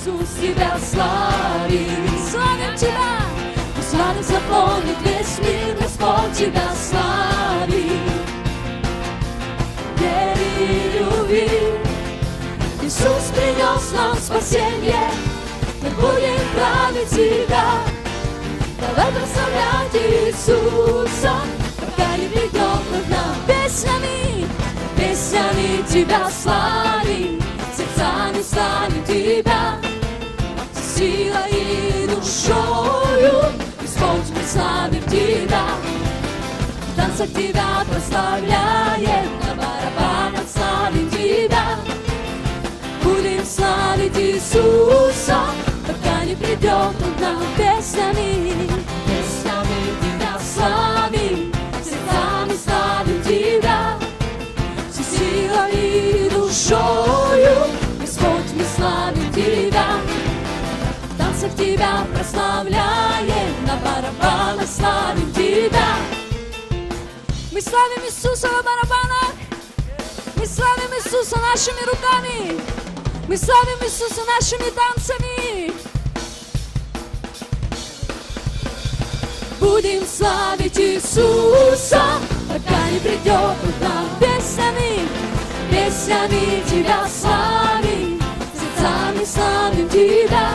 Иисус, Тебя славим. Славим Тебя, пусть славим заполнит весь мир, Господь, Тебя славим. Вере и любви Иисус принес нам спасение, мы будем править Тебя. Давай прославлять Иисуса, пока не придет к нам. Песнями, песнями Тебя славим, сердцами славим Тебя, силой и душою, Господь, мы славим Тебя. В танцах Тебя прославляем, на барабанах славим Тебя. Будем славить Иисуса, пока не придет к нам. Песнями, песнями Тебя славим, сердцами славим Тебя, всей силой и душою, Господь, мы славим Тебя. В танцах Тебя прославляем, на барабанах славим Тебя. Мы славим Иисуса на барабанах, мы славим Иисуса нашими руками, мы славим Иисуса нашими танцами. Будем славить Иисуса, пока не придет к нам. Песнями, песнями Тебя славим, сердцами славим Тебя,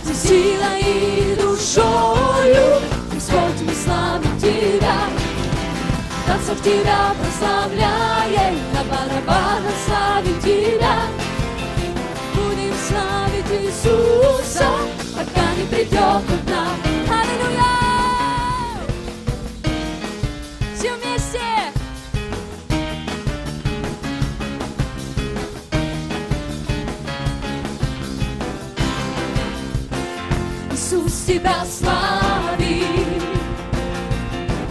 всей силой и душою, Господь, мы славим Тебя. В танцах Тебя прославляем, на барабанах славим Тебя. Будем славить Иисуса, пока не придет к нам. Аллилуйя! Все вместе! Иисус, Тебя славим,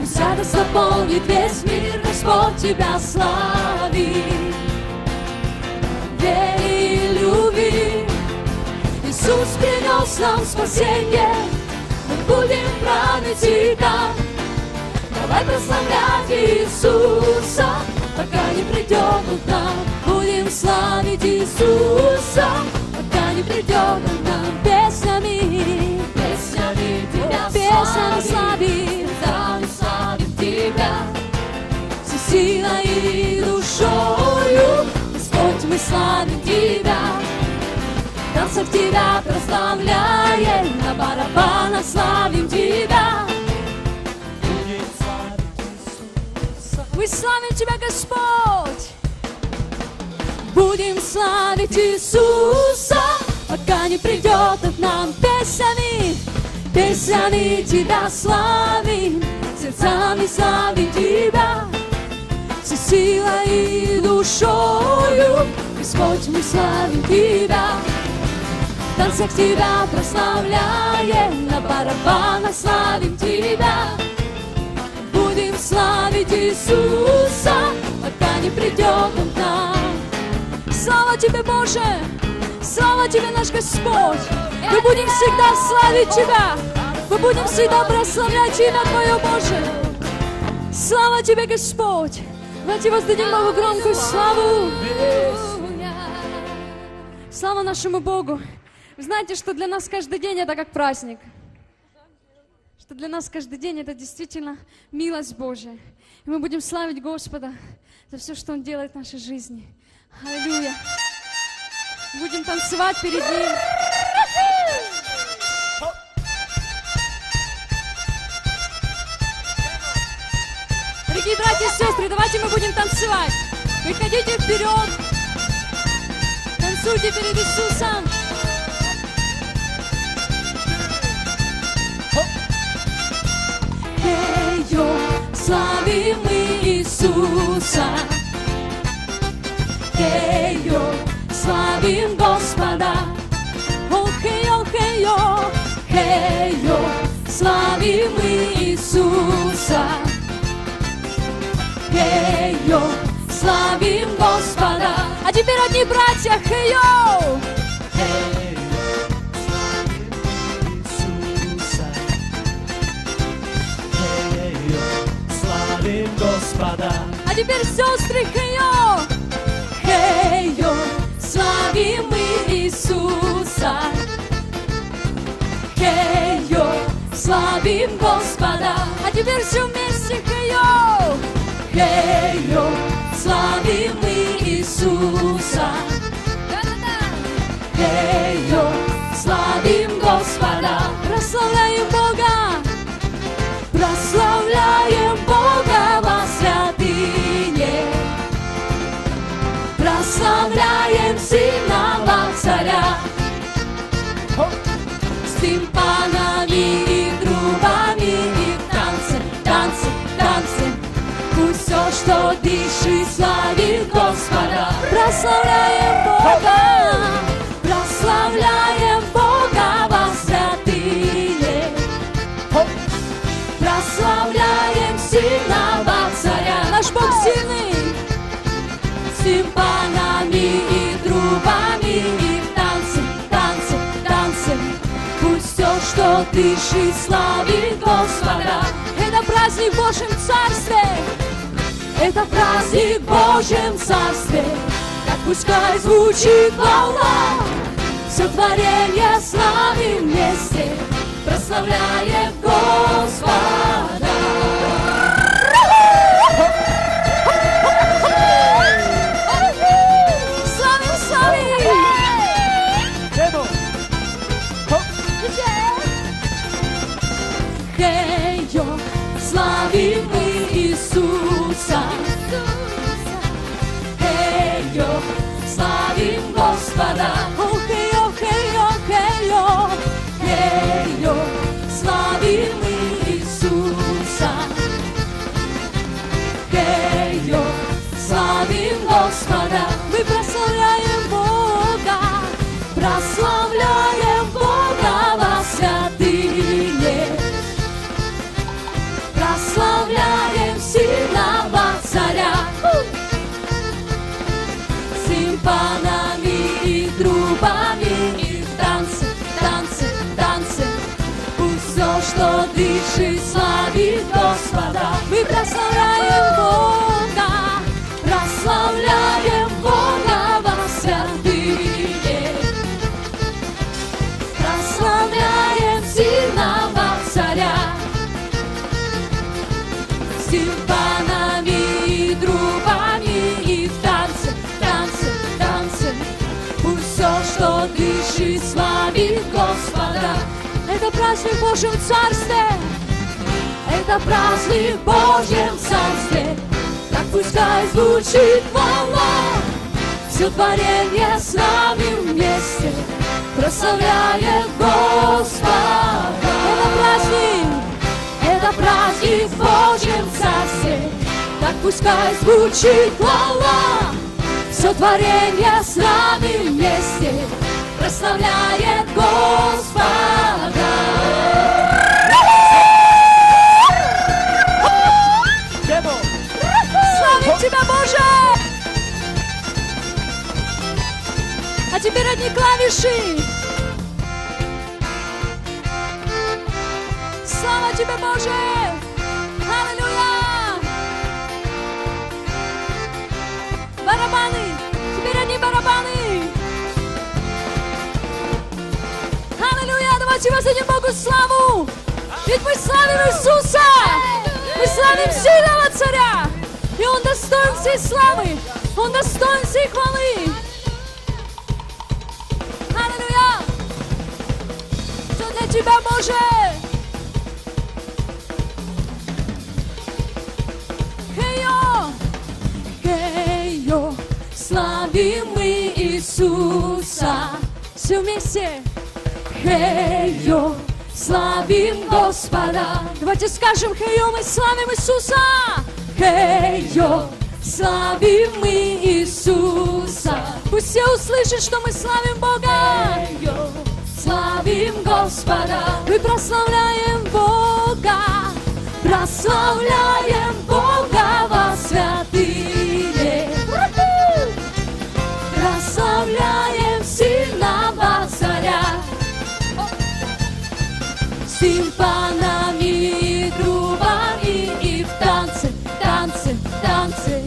пусть радость наполнит весь мир, Господь, Тебя славим. Вере и любви Иисус принес нам спасение, мы будем править Тебя. Давай прославлять Иисуса, пока не придет к нам. Будем славить Иисуса, пока не придет к нам. Песнями, песнями Тебя славим, славим, славим Тебя, всей силой и душою, Господь, мы славим Тебя. В танцах Тебя прославляем, на барабанах славим Тебя. Мы славим Тебя, Господь. Будем славить Иисуса, пока не придет к нам. Песнями, песнями Тебя славим, сердцами славим Тебя, всей силой и душою, Господь, мы славим Тебя. В танцах Тебя прославляем, на барабанах славим Тебя. Будем славить Иисуса, пока не придет к нам. Слава Тебе, Боже! Слава Тебе, наш Господь! Мы будем всегда славить Тебя! Мы будем всегда прославлять имя Твое, Боже! Слава Тебе, Господь! Давайте воздадим Богу громкую славу! Слава нашему Богу! Вы знаете, что для нас каждый день это как праздник. Что для нас каждый день это действительно милость Божья. И мы будем славить Господа за все, что Он делает в нашей жизни. Аллилуйя! Будем танцевать перед Ним. Дорогие братья и сестры, давайте мы будем танцевать. Выходите вперед. Танцуйте перед Иисусом. Хей-йо, славим мы Иисуса. Хей-йо, славим Господа. О, хей-йо, хей-йо, хей-йо, славим мы Иисуса. Хей-йо, славим Господа. А теперь одни братья, хей-йо. Господа. А теперь сестры, хей-йо, хей-йо, славим мы Иисуса. Хей-йо, славим Господа. А теперь все вместе, хей-йо. Хей-йо, славим мы Иисуса. Хей-йо, славим Господа. Прославляем Бога. Прославляем Бога во святыне. Прославляем сильного царя. С тимпанами и трубами и в танце, танце, танце. Пусть все, что дышит, славит Господа. Прославляем Бога. Прославляем Бога во святыне. Прославляем сильного царя. Наш Бог сильный. С тимпанами и трубами и в танце, танце, танце. Пусть все, что дышит, славит Господа. Это праздник в Божьем Царстве. Это праздник в Божьем Царстве. Так пускай звучит волна. Все творение славим вместе. Прославляем Господа. Славим, славим! Хей-йо, славим мы Иисуса. Хей-йо, славим Господа. Хей-йо, хей-йо, хей-йо. Хей-йо, славим мы Иисуса. Хей-йо, славим Господа. Мы прославляем Бога. Прославляем Бога во святыне. Прославляем сильного царя. С тимпанами и трубами и в танце, танце, танце. Пусть все, что дышит, славит Господа. Мы прославляем Бога. Прославляем Бога во святыне. Прославляем сильного царя. С тимпанами и трубами и в танце, танце, танце. Пусть все, что дышит, славит Господа. Это праздник в Божьем Царстве. Это праздник в Божьем Царстве. Так пускай звучит волна. Все творение с нами вместе прославляет Господа. Это праздник в Божьем Царстве. Так пускай звучит хвала. Все творение с нами вместе прославляет Господа. Славим Тебя, Боже! А теперь одни клавиши. Слава Тебе, Боже! Аллилуйя! Барабаны! Теперь одни барабаны! Аллилуйя! Давайте воздадим Богу славу! Ведь мы славим Иисуса! Мы славим сильного царя! И Он достоин всей славы! Он достоин всей хвалы! Аллилуйя! Все для Тебя, Боже! Хей-йо, славим мы Иисуса. Все вместе. Хей-йо, славим Господа. Давайте скажем: хей-йо, мы славим Иисуса. Хей-йо, славим мы Иисуса. Пусть все услышат, что мы славим Бога. Хей-йо, славим Господа. Мы прославляем Бога. Прославляем Бога во святыне. Прославляем сильного царя. С тимпанами и трубами и в танце, танце, танце.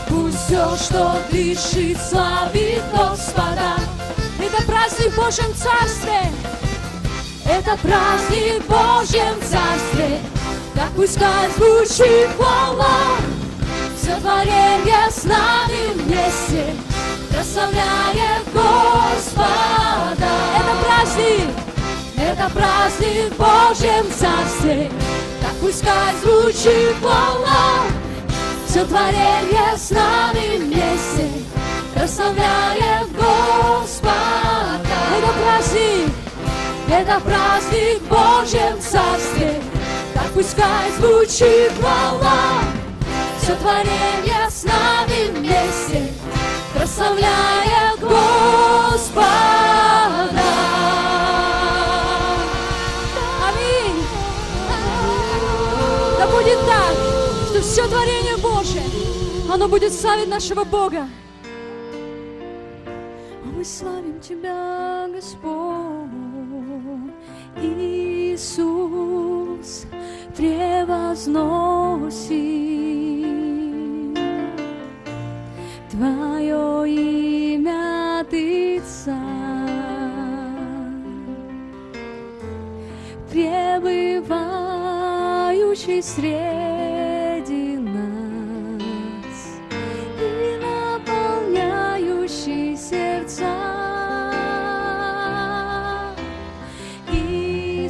Пусть все, что дышит, славит Господа. Это праздник в Божьем Царстве. Это праздник в Божьем Царстве. Так пускай звучит хвала, сотворенье с нами вместе, прославляет Господа. Это праздник в Божьем Царстве. Так пускай звучит хвала, сотворенье с нами вместе, прославляет Господа. Это праздник в Божьем Царстве. Так пускай звучит хвала, сотворенье с нами вместе, прославляет Господа. Аминь. Да будет так, что все творение Божие, оно будет славить нашего Бога. Мы славим Тебя, Господь, Иисус, превозносим Твое имя, Ты Царь, пребывающий среди нас и наполняющий сердца.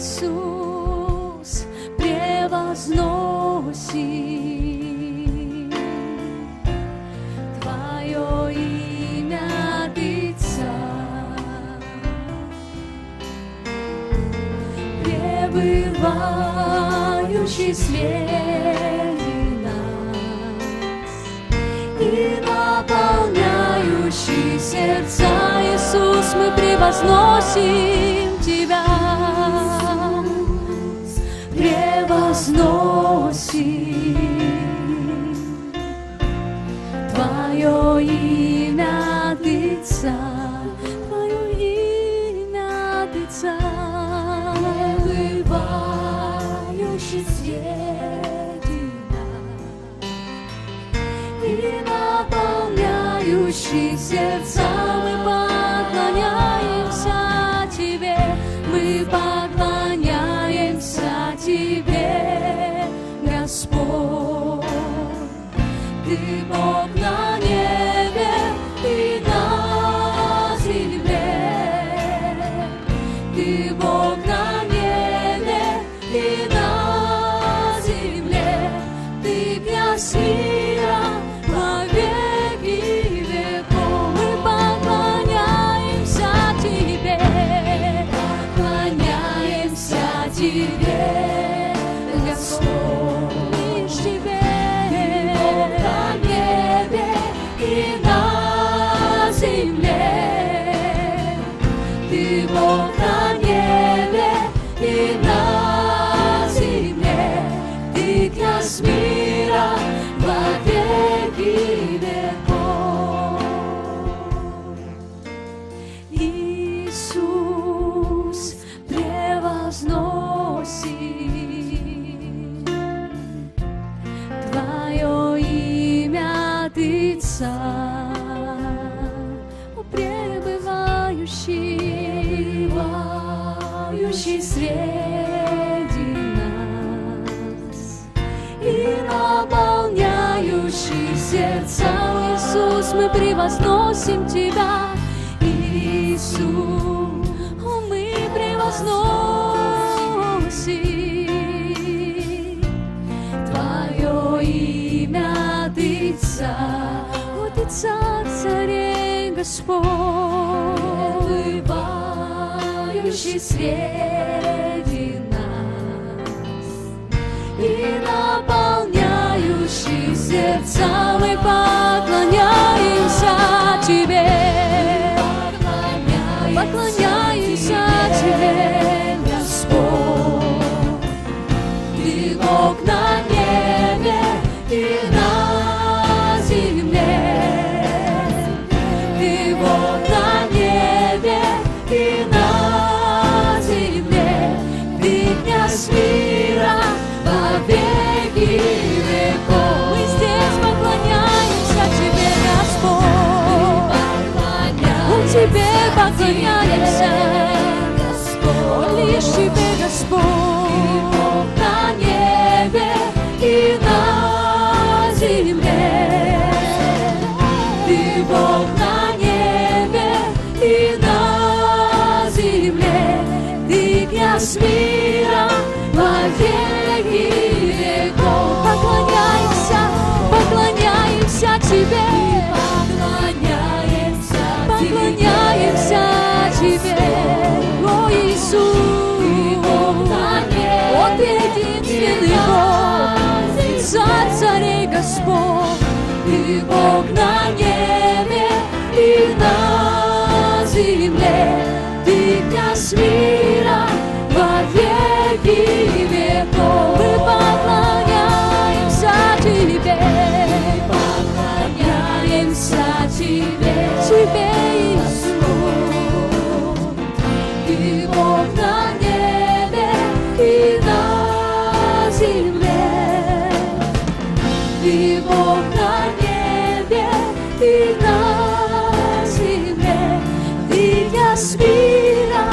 Иисус, превозносим Твое имя, Ты Царь, пребывающий среди нас и наполняющий сердца. Иисус, мы превозносим Тебя, превозносим Твое имя, Ты Царь, Твое имя, Ты Царь, пребывающий среди нас и наполняющий сердца. Мы поклоняемся Тебе, мы поклоняемся Тебе, Господь. Ты Бог на небе и на земле, Ты Бог на небе и на земле, Ты князь мира во веки веков. Мы поклоняемся Тебе, поклоняемся Тебе, Господь, лишь Тебе, Бог на небе и на земле, Ты Бог на небе и на земле, Ты князь мира во веки веков. Иисус, превозносим Твое имя, Ты Царь, пребывающий среди нас и наполняющий сердца. Иисус, мы превозносим Тебя, Иисус, мы превозносим Твое имя, Ты Царь, о, Ты Царь царей Господь, пребывающий среди нас и наполняющий сердца. Мы поклоняемся Тебе, поклоняемся Тебе, Господь. Ты Бог на небе и на земле, Ты Бог на небе и на земле, Ты князь мира во веки веков. Мы здесь поклоняемся Тебе, Господь, Тебе поклоняемся. нас мира во веки веков. Поклоняемся Тебе, поклоняемся Тебе, о Иисус, о Ты единственный Бог, Царь царей Господь, Ты Бог на небе и на земле, Ты князь мира во веки веков. Мы поклоняемся Тебе, Тебе, Иисус, Ты Бог на небе и на земле, Ты Бог на небе и на земле, Ты князь мира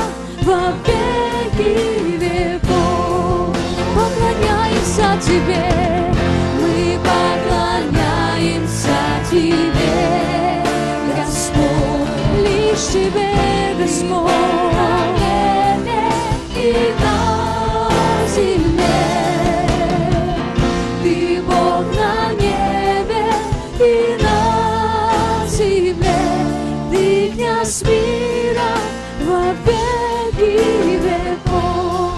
во веки веков. Поклоняемся Тебе, мы поклоняемся Тебе, лишь Тебе, Господь, на небе и на земле. Ты Бог на небе и на земле, Ты князь мира во веки веков.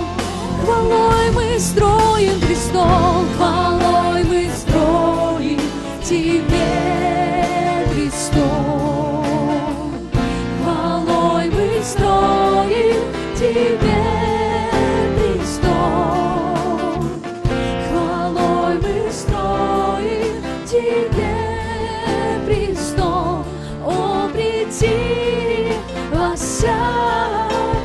Хвалой мы строим престол, хвалой мы строим Тебе престол. Строим Тебе престол, хвалой мы строим Тебе престол. О, приди, воссядь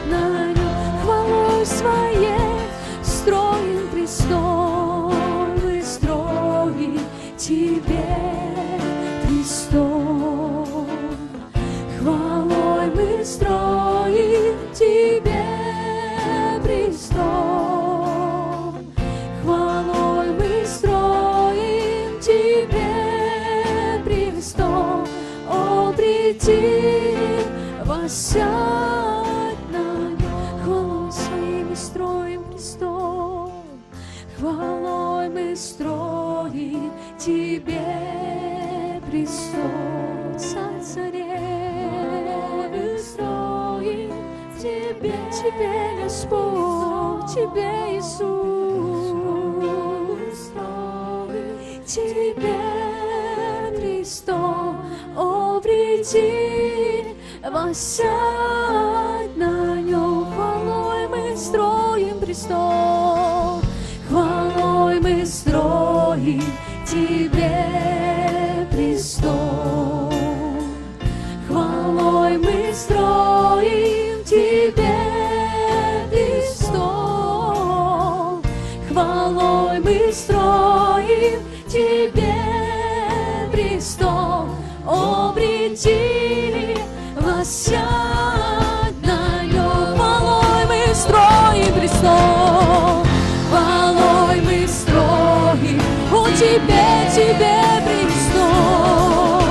на нем, хвалой своей строим престол, мы строим Тебе престол, хвалой мы строим Тебе престол, хвалой мы строим Тебе престол. О, приди, воссядь на нем, хвалой своей мы строим престол, хвалой мы строим Тебе престол. Царь царей мы строим Тебе, Тебе, Господь, Тебе, Иисус, Тебе престол. О, приди, воссядь на нем, хвалой мы строим престол, хвалой мы строим Тебе престол, хвалой мы строим Тебе престол, хвалой мы строим Тебе престол. О, приди, воссядь на нем, хвалой мы строим престол, хвалой мы строим, о, Тебе, Тебе престол,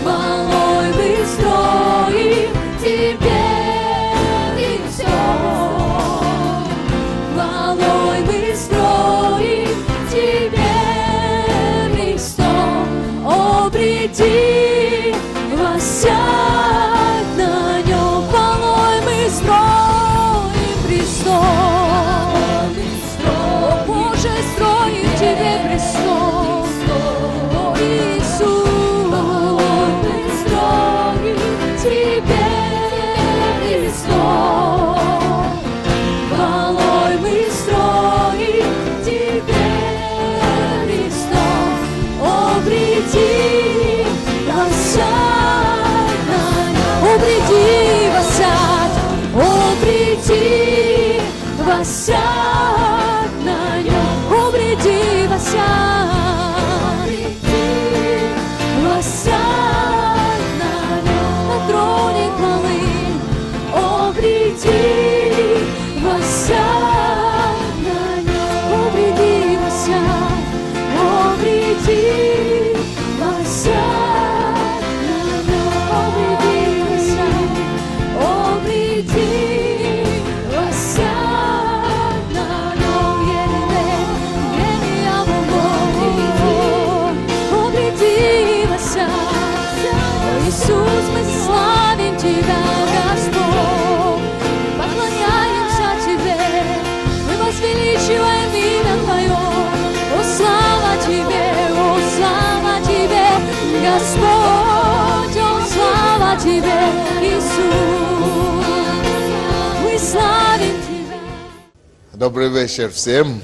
хвалой мы строим Тебе престол, хвалой мы строим Тебе престол. О, приди, воссядь на нем, хвалой мы строим престол, о, Боже, строим Тебе престол, о, Иисус, хвалой мы строим Тебе престол, хвалой мы строим Тебе престол. О, приди, воссядь на нем, о, приди, воссядь, о, приди, воссядь на нем, о, приди, воссядь, воссядь на нем, на троне хвалы. О, приди, воссядь на нем, о, приди, воссядь, о, приди, воссядь на нем, о, приди, воссядь, о, приди, воссядь. Добрый вечер всем.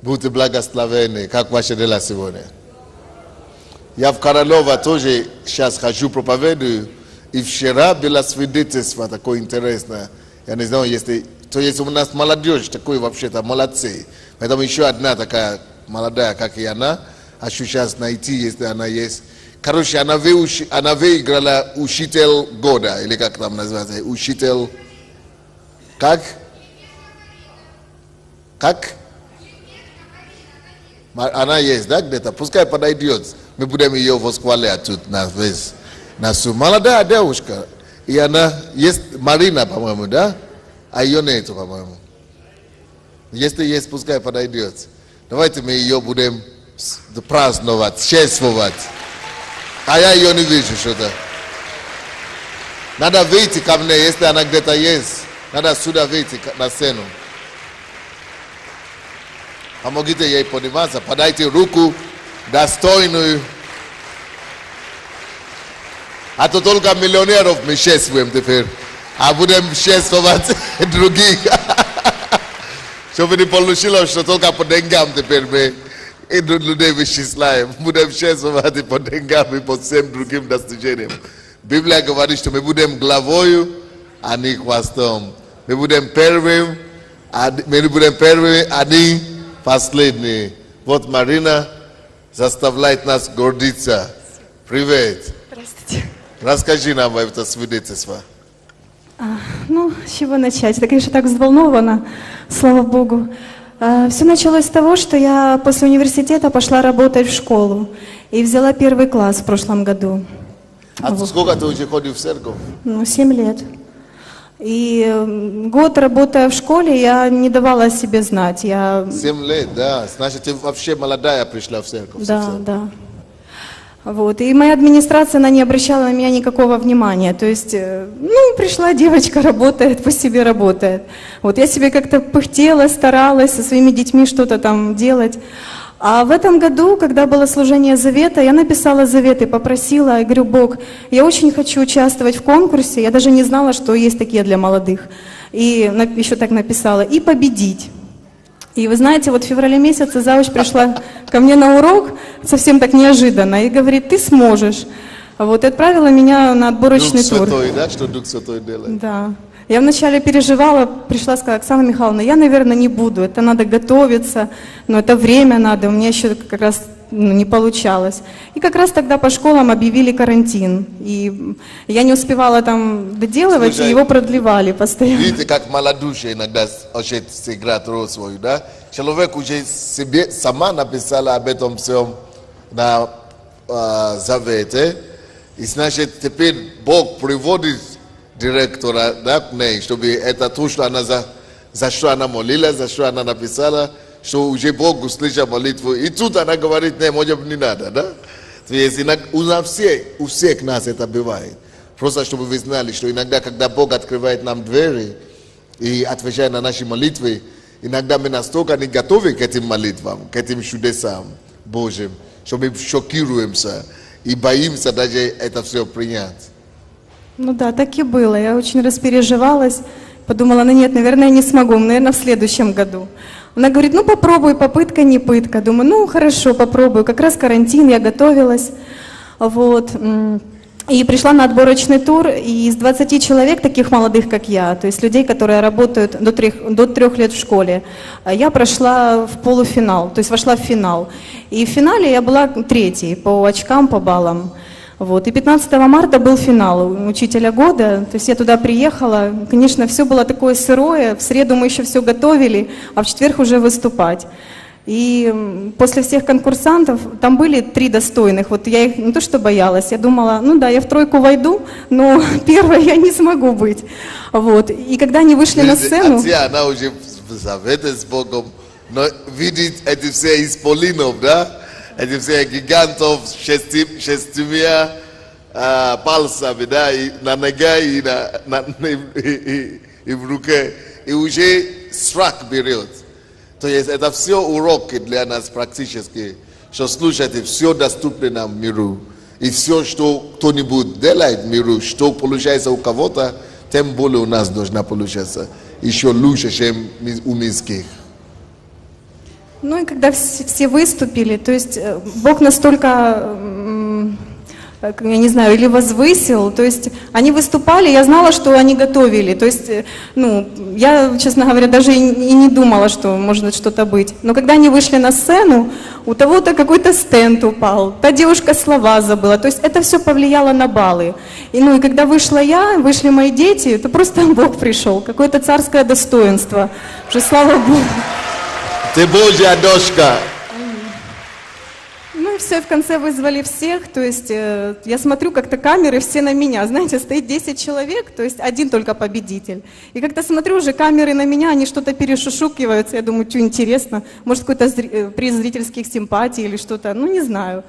Будьте благословенны. Как ваши дела сегодня? Я в Королево тоже сейчас хожу, проповедую. И вчера было свидетельство такое интересное. Я не знаю, если... То есть у нас молодежь такой вообще-то молодцы. Поэтому еще одна такая молодая, как и она. Хочу сейчас найти, если она есть. Короче, она выиграла учитель года. Или как там называется? Учитель... Как? Как? Она есть, да, где-то? Пускай подойдет. Мы будем ее восхвалять тут на весь. Молодая девушка. И она есть Марина, по-моему, да? А ее нету, по-моему. Если есть, пускай подойдет. Давайте мы ее будем праздновать, чествовать. А я ее не вижу что-то. Надо выйти ко мне, если она где-то есть. Надо сюда выйти на сцену. Помогите ей подниматься, подайте руку достойную. А то только миллионеров мы чествуем теперь. А будем чествовать других. Чтобы не получилось, что только по деньгам теперь мы людей вычисляем. Будем чествовать и по деньгам, и по всем другим достижениям. Библия говорит, что мы будем главою, а не хвостом. Мы будем первым, а не последние. Вот Марина заставляет нас гордиться. Привет. Здравствуйте. Расскажи нам это свидетельство. Ну, с чего начать? Я, конечно, так взволнована, слава Богу. Все началось с того, что я после университета пошла работать в школу и взяла 1 класс в прошлом году. А сколько ты уже ходишь в церковь? 7 лет. И год работая в школе, я не давала о себе знать. 7 лет, да. Значит, ты вообще молодая пришла в церковь. Да, совсем. да. Вот. И моя администрация, она не обращала на меня никакого внимания. То есть, пришла девочка, работает, по себе работает. Вот я себе как-то пыхтела, старалась со своими детьми что-то там делать. А в этом году, когда было служение завета, я написала завет и попросила, я говорю: Бог, я очень хочу участвовать в конкурсе, я даже не знала, что есть такие для молодых. И еще так написала, и победить. И вы знаете, вот в феврале месяце завуч пришла ко мне на урок, совсем так неожиданно, и говорит: ты сможешь. Вот, и отправила меня на отборочный тур. Дух Святой, да, что Дух Святой делает? Да. Я вначале переживала, пришла, сказала: Оксана Михайловна, я, наверное, не буду, это надо готовиться, но это время надо, у меня еще как раз не получалось. И как раз тогда по школам объявили карантин, и я не успевала там доделывать, Слушай, и его продлевали постоянно. Видите, как малодушие иногда очень сыграет роль свою, да? Человек уже себе сама написала об этом всем на завете, и значит, теперь Бог приводит директора, да, к ней, чтобы это то, что она за что она молилась, за что она написала, что уже Бог услышал молитву. И тут она говорит: не, может быть, не надо, да? То есть у всех нас это бывает. Просто чтобы вы знали, что иногда, когда Бог открывает нам двери и отвечает на наши молитвы, иногда мы настолько не готовы к этим молитвам, к этим чудесам Божьим, что мы шокируемся и боимся даже это все принять. Ну да, так и было. Я очень распереживалась. Подумала: нет, наверное, я не смогу, наверное, в следующем году. Она говорит: попробуй, попытка не пытка. Думаю, хорошо, попробую. Как раз карантин, я готовилась. Вот. И пришла на отборочный тур, и из 20 человек, таких молодых, как я, то есть людей, которые работают до 3 лет в школе, я прошла в полуфинал, то есть вошла в финал. И в финале я была 3-й по очкам, по баллам. Вот. И 15 марта был финал учителя года, то есть я туда приехала, конечно, все было такое сырое, в среду мы еще все готовили, а в четверг уже выступать. И после всех конкурсантов, там были 3 достойных, вот я их не то что боялась, я думала: я в 3 войду, но 1 я не смогу быть. Вот. И когда они вышли на сцену... Она уже в завете с Богом, но видит эти все исполинов, да? Эти все гигантов с 6 пальцами, да, и на ноге, и в руке, и уже страх берет. То есть это все уроки для нас практически, что слушайте, все доступно нам в миру. И все, что кто-нибудь делает в миру, что получается у кого-то, тем более у нас должна получаться еще лучше, чем у мирских. Ну и когда все выступили, то есть Бог настолько, я не знаю, или возвысил, то есть они выступали, я знала, что они готовили, то есть, ну, я, честно говоря, даже и не думала, что может что-то быть. Но когда они вышли на сцену, у того-то какой-то стенд упал, та девушка слова забыла, то есть это все повлияло на баллы. И, ну и когда вышла я, вышли мои дети, это просто Бог пришел, какое-то царское достоинство, уже слава Богу. Ты Божья дочка. Ну и все, в конце вызвали всех, то есть я смотрю, как-то камеры все на меня, знаете, стоит 10 человек, то есть один только победитель. И как-то смотрю, уже камеры на меня, они что-то перешушукиваются, я думаю, что интересно, может какой-то приз зрительских симпатий или что-то, ну не знаю.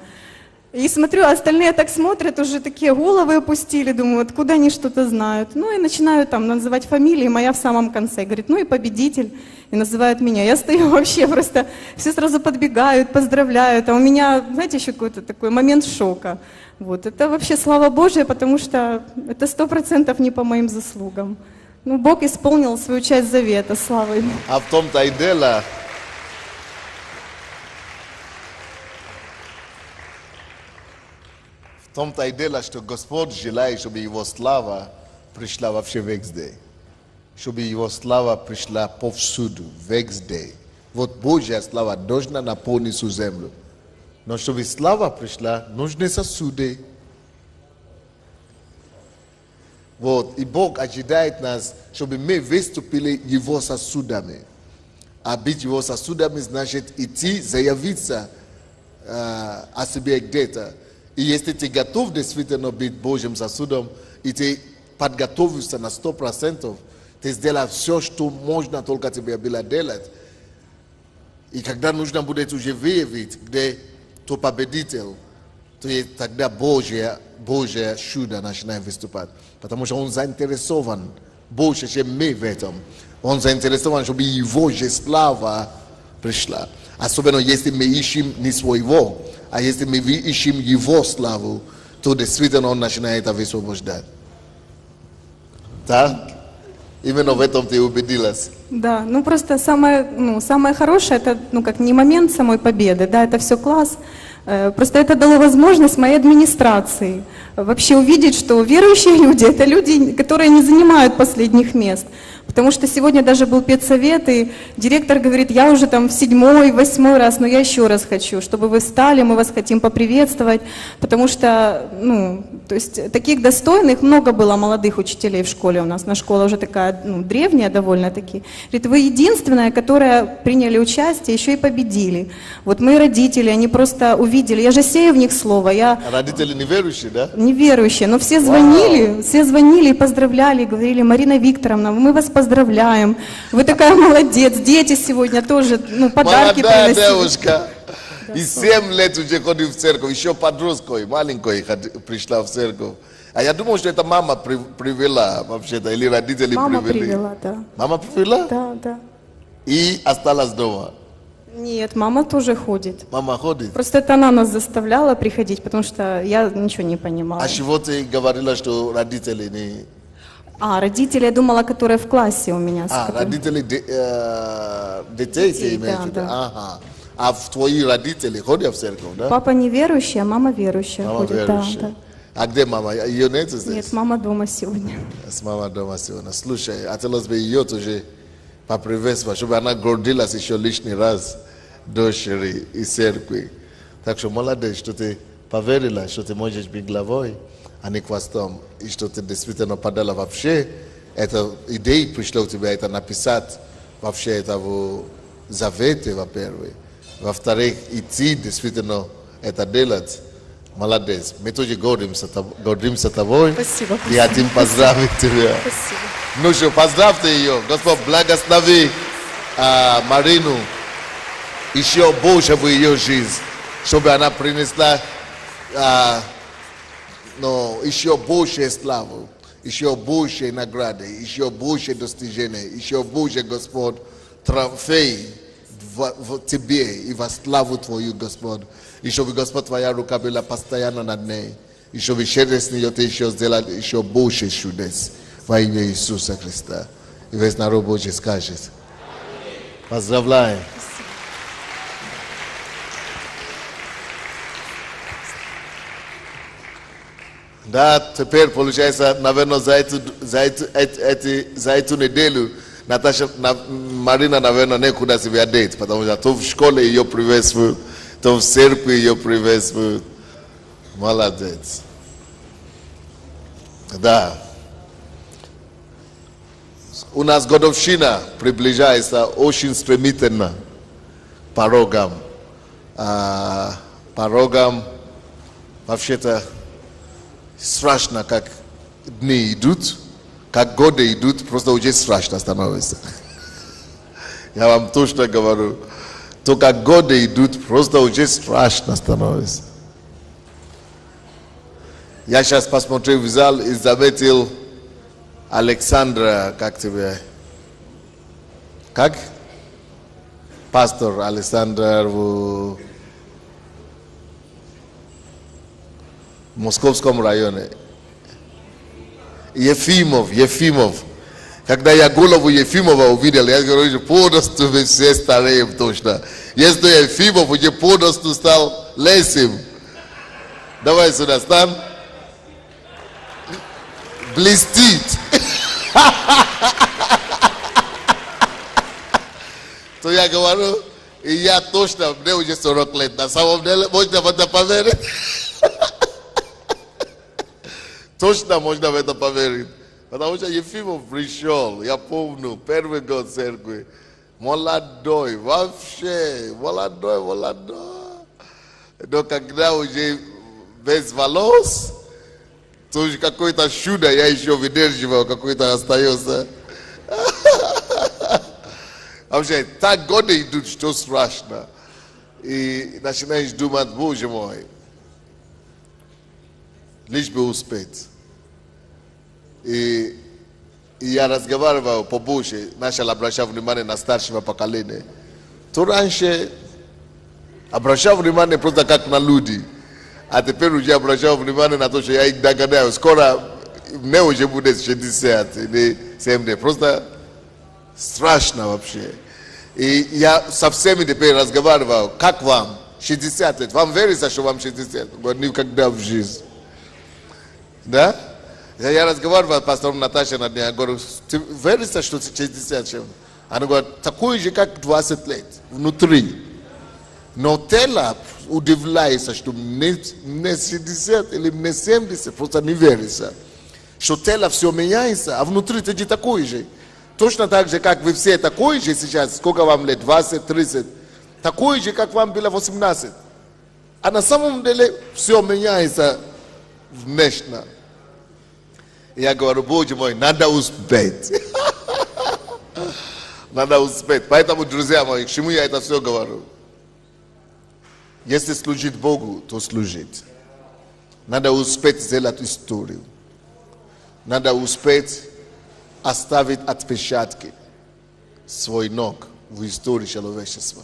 И смотрю, остальные так смотрят, уже такие головы опустили, думаю, откуда они что-то знают. Ну и начинаю там называть фамилии, моя в самом конце. Говорит, ну и победитель, и называют меня. Я стою вообще просто, все сразу подбегают, поздравляют. А у меня, знаете, еще какой-то такой момент шока. Вот, это вообще слава Божья, потому что это 100% не по моим заслугам. Ну, Бог исполнил свою часть завета, слава Ему. А в том-то и дело, в том-то и дело, что Господь желает, чтобы Его слава пришла вообще везде. Чтобы Его слава пришла повсюду, везде. Вот Божья слава должна наполнить всю землю. Но чтобы слава пришла, нужны сосуды. Вот, и Бог ожидает нас, чтобы мы выступили Его сосудами. А быть Его сосудами значит идти, заявиться о себе где-то. И если ты готов действительно быть Божьим сосудом, и ты подготовился на 100%, ты сделаешь все, что можно только тебе было делать. И когда нужно будет уже выявить, где кто победитель, то тогда Божье чудо начинает выступать. Потому что Он заинтересован больше, чем мы в этом. Он заинтересован, чтобы Его же слава пришла. Особенно если мы ищем не своего, а если мы ищем Его славу, то действительно Он начинает высвобождать. Так? Именно в этом ты убедилась. Да, ну просто самое хорошее, это как не момент самой победы, да, это все класс. Просто это дало возможность моей администрации вообще увидеть, что верующие люди, это люди, которые не занимают последних мест. Потому что сегодня даже был педсовет, и директор говорит, я уже там в 7-й, 8-й раз, но я еще раз хочу, чтобы вы встали, мы вас хотим поприветствовать. Потому что, то есть таких достойных много было молодых учителей в школе у нас. Наша школа уже такая, древняя довольно-таки. Говорит, вы единственная, которая приняли участие, еще и победили. Вот мои родители, они просто увидели, я же сею в них слово. Родители неверующие, да? Неверующие, но все звонили и поздравляли, говорили, Марина Викторовна, мы вас поздравляем, вы такая молодец, дети сегодня тоже, подарки молодая приносили. девушка, и 7 лет уже ходит в церковь, еще подросткой, маленькой пришла в церковь. А я думал, что это мама привела вообще-то, или родители Мама привели. привела, да. Мама привела? Да. И осталась дома. Нет, мама тоже ходит. Мама ходит. Просто это она нас заставляла приходить, потому что я ничего не понимала. А чего ты говорила, что родители не... Родители, я думала, которые в классе у меня. Родители детей ты имеешь в виду? Ага. А твои родители ходят в церковь, да? Папа неверующий, а мама верующая Мама ходит. верующая. Да. А где мама? Ее нет здесь? Нет, мама дома сегодня. С мама дома сегодня. Слушай, хотелось бы ее тоже поприветствовать, чтобы она гордилась еще лишний раз дочери и церкви. Так что молодец, что ты поверила, что ты можешь быть главой, а не хвостом. И что ты действительно подала вообще. Эта идея пришла у тебя, это написать вообще это в завете, во-первых. Во-вторых, идти действительно это делать. Молодец. Мы тоже гордимся тобой. Спасибо. И хотим поздравить тебя. Спасибо. Ну что, поздравьте ее. Господь благослови Марину еще больше в ее жизнь, чтобы она принесла еще больше славу, еще больше награды, еще больше достижений, еще больше, Господь, трофей в тебе и во славу Твою, Господь. И чтобы, Господь, Твоя рука была постоянно над ней. И чтобы через нее ты еще сделал еще больше чудес. во имя Иисуса Христа. И весь народ Божий скажет. Поздравляем. Да, теперь получается, наверное, за эту неделю Наташа, Марина, наверное, некуда себя деть, потому что то в школе ее приветствуют, то в церкви ее приветствуют. Молодец. Да. У нас годовщина приближается очень стремительно порогам. Порогам вообще-то страшно, как дни идут, как годы идут, просто уже страшно становится. Я вам точно говорю, то как годы идут, просто уже страшно становится. Я сейчас посмотрел в зал и заметил Александра, как тебе? Как? Пастор Александр в Московском районе. Ефимов. Когда я голову Ефимова увидел, я говорю, полностью мы все стареем точно. Если Ефимов уже полностью стал лысым. Давай сюда, стань. Блестит. То я говорю, и я точно, мне уже 40 лет. На самом деле, можно в это поверить. Точно можно в это поверить. Потому что Ефимов пришел, я помню, первый год церкви. Молодой, вообще, молодой. Но когда уже без волос, то уже какое-то чудо я еще выдерживал, какое-то остается. Вообще, так годы идут, что страшно. И начинаешь думать, Боже мой, лишь бы успеть. И я разговаривал побольше, начал обращать внимание на старшего поколения. То раньше обращал внимание просто как на люди. А теперь уже обращал внимание на то, что я их догоняю. Скоро мне уже будет 60 или 70. Просто страшно вообще. И я со всеми теперь разговаривал. Как вам? 60 лет. Вам верится, что вам 60? Говорю, никогда в жизни. Да? Я разговаривал с пастором Наташей на дне. Я говорю, ты веришься, что 60 чем? Она говорит, такой же, как 20 лет. Внутри. Но тело удивляется, что мне 60 или мне 70. Просто не верится. Что тело все меняется, а внутри ты же такой же. Точно так же, как вы все такой же сейчас. Сколько вам лет? 20, 30. Такой же, как вам было 18. А на самом деле все меняется внешне. Я говорю, Боже мой, надо успеть. Надо успеть. Поэтому, друзья мои, к чему я это все говорю? Если служить Богу, то служить. Надо успеть сделать историю. Надо успеть оставить отпечатки свой ног в истории человечества.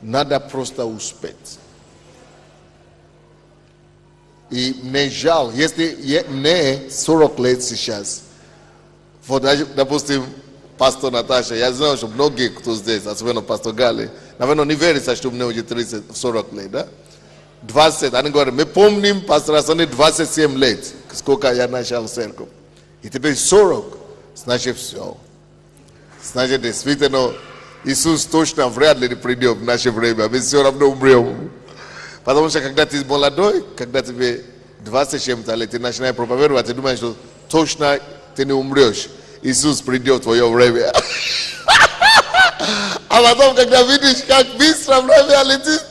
Надо просто успеть. И мне жаль, если мне 40 лет сейчас, вот, допустим, пастор Наташа, я знаю, что многие, кто здесь, особенно пастор Гали, наверное, не верится, что мне уже 40 лет, да? 20, они говорят, мы помним, пастор Асаны 27 лет, сколько я начал церковь. И теперь 40, значит все. Значит, действительно, Иисус точно вряд ли придет в наше время, мы все равно умрем. Потому что когда ты молодой, когда тебе 20 чем-то лет, ты начинаешь проповедовать, ты думаешь, что точно ты не умрешь. Иисус придет в твое время. А потом, когда видишь, как быстро время летит,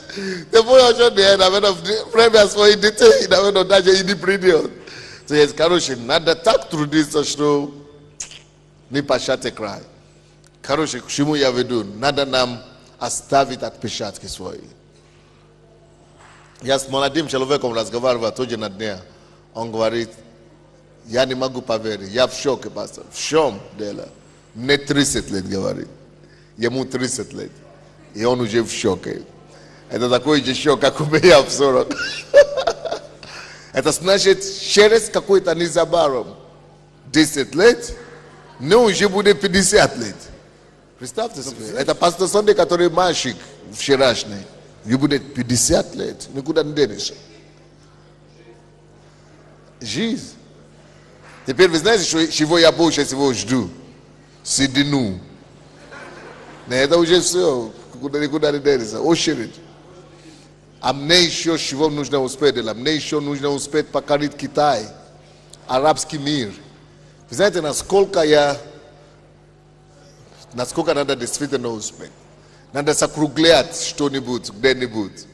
ты понял, что наверное, время своих детей, наверное, даже и не придет. То есть, короче, надо так трудиться, что не початый край. Короче, к чему я веду? Надо нам оставить отпечатки свои. Я с молодым человеком разговаривал тоже на дне. Он говорит, я не могу поверить, я в шоке, пастор. В чем дело? Мне 30 лет, говорит. Ему 30 лет. И он уже в шоке. Это такой же шок, как у меня в 40. Это значит, через какой-то незабаром 10 лет, но уже будет 50 лет. Представьте себе, это пастор Сонде, который мальчик вчерашний, ему будет 50 лет, никуда не денешься. Жизнь. Теперь вы знаете, чего я больше всего жду? Седину. Это уже все, никуда не денешься, очередь. А мне еще чего нужно успеть делать? Мне еще нужно успеть покорить Китай, арабский мир. Вы знаете, насколько надо действительно успеть. Надо закруглять что-нибудь, где-нибудь.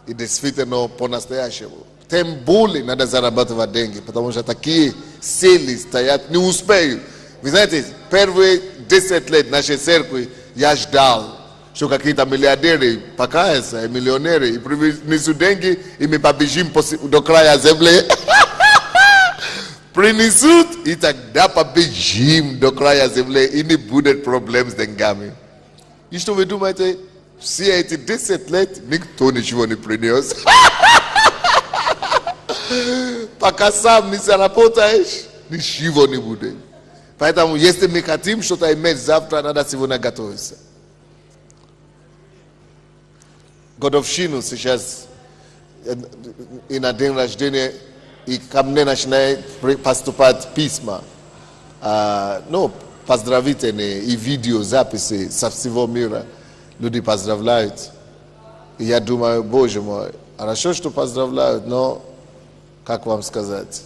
И действительно по-настоящему. Тем более надо зарабатывать деньги, потому что такие цели стоят, не успею. Вы знаете, первые 10 лет нашей церкви я ждал, что какие-то миллиардеры покаятся, и миллионеры, и принесут деньги, и мы побежим до края земли. Принесут, и тогда побежим до края земли, и не будет проблем с деньгами. И что вы думаете, все эти 10 лет никто ничего не принес? Пока сам не заработаешь, ничего не будет. Поэтому, если мы хотим что-то иметь завтра, надо сегодня готовиться. Годовщину сейчас и на день рождения, и ко мне начинают поступать письма, поздравительные и видеозаписи со всего мира. Люди поздравляют. И я думаю, Боже мой, хорошо, что поздравляют, но, как вам сказать,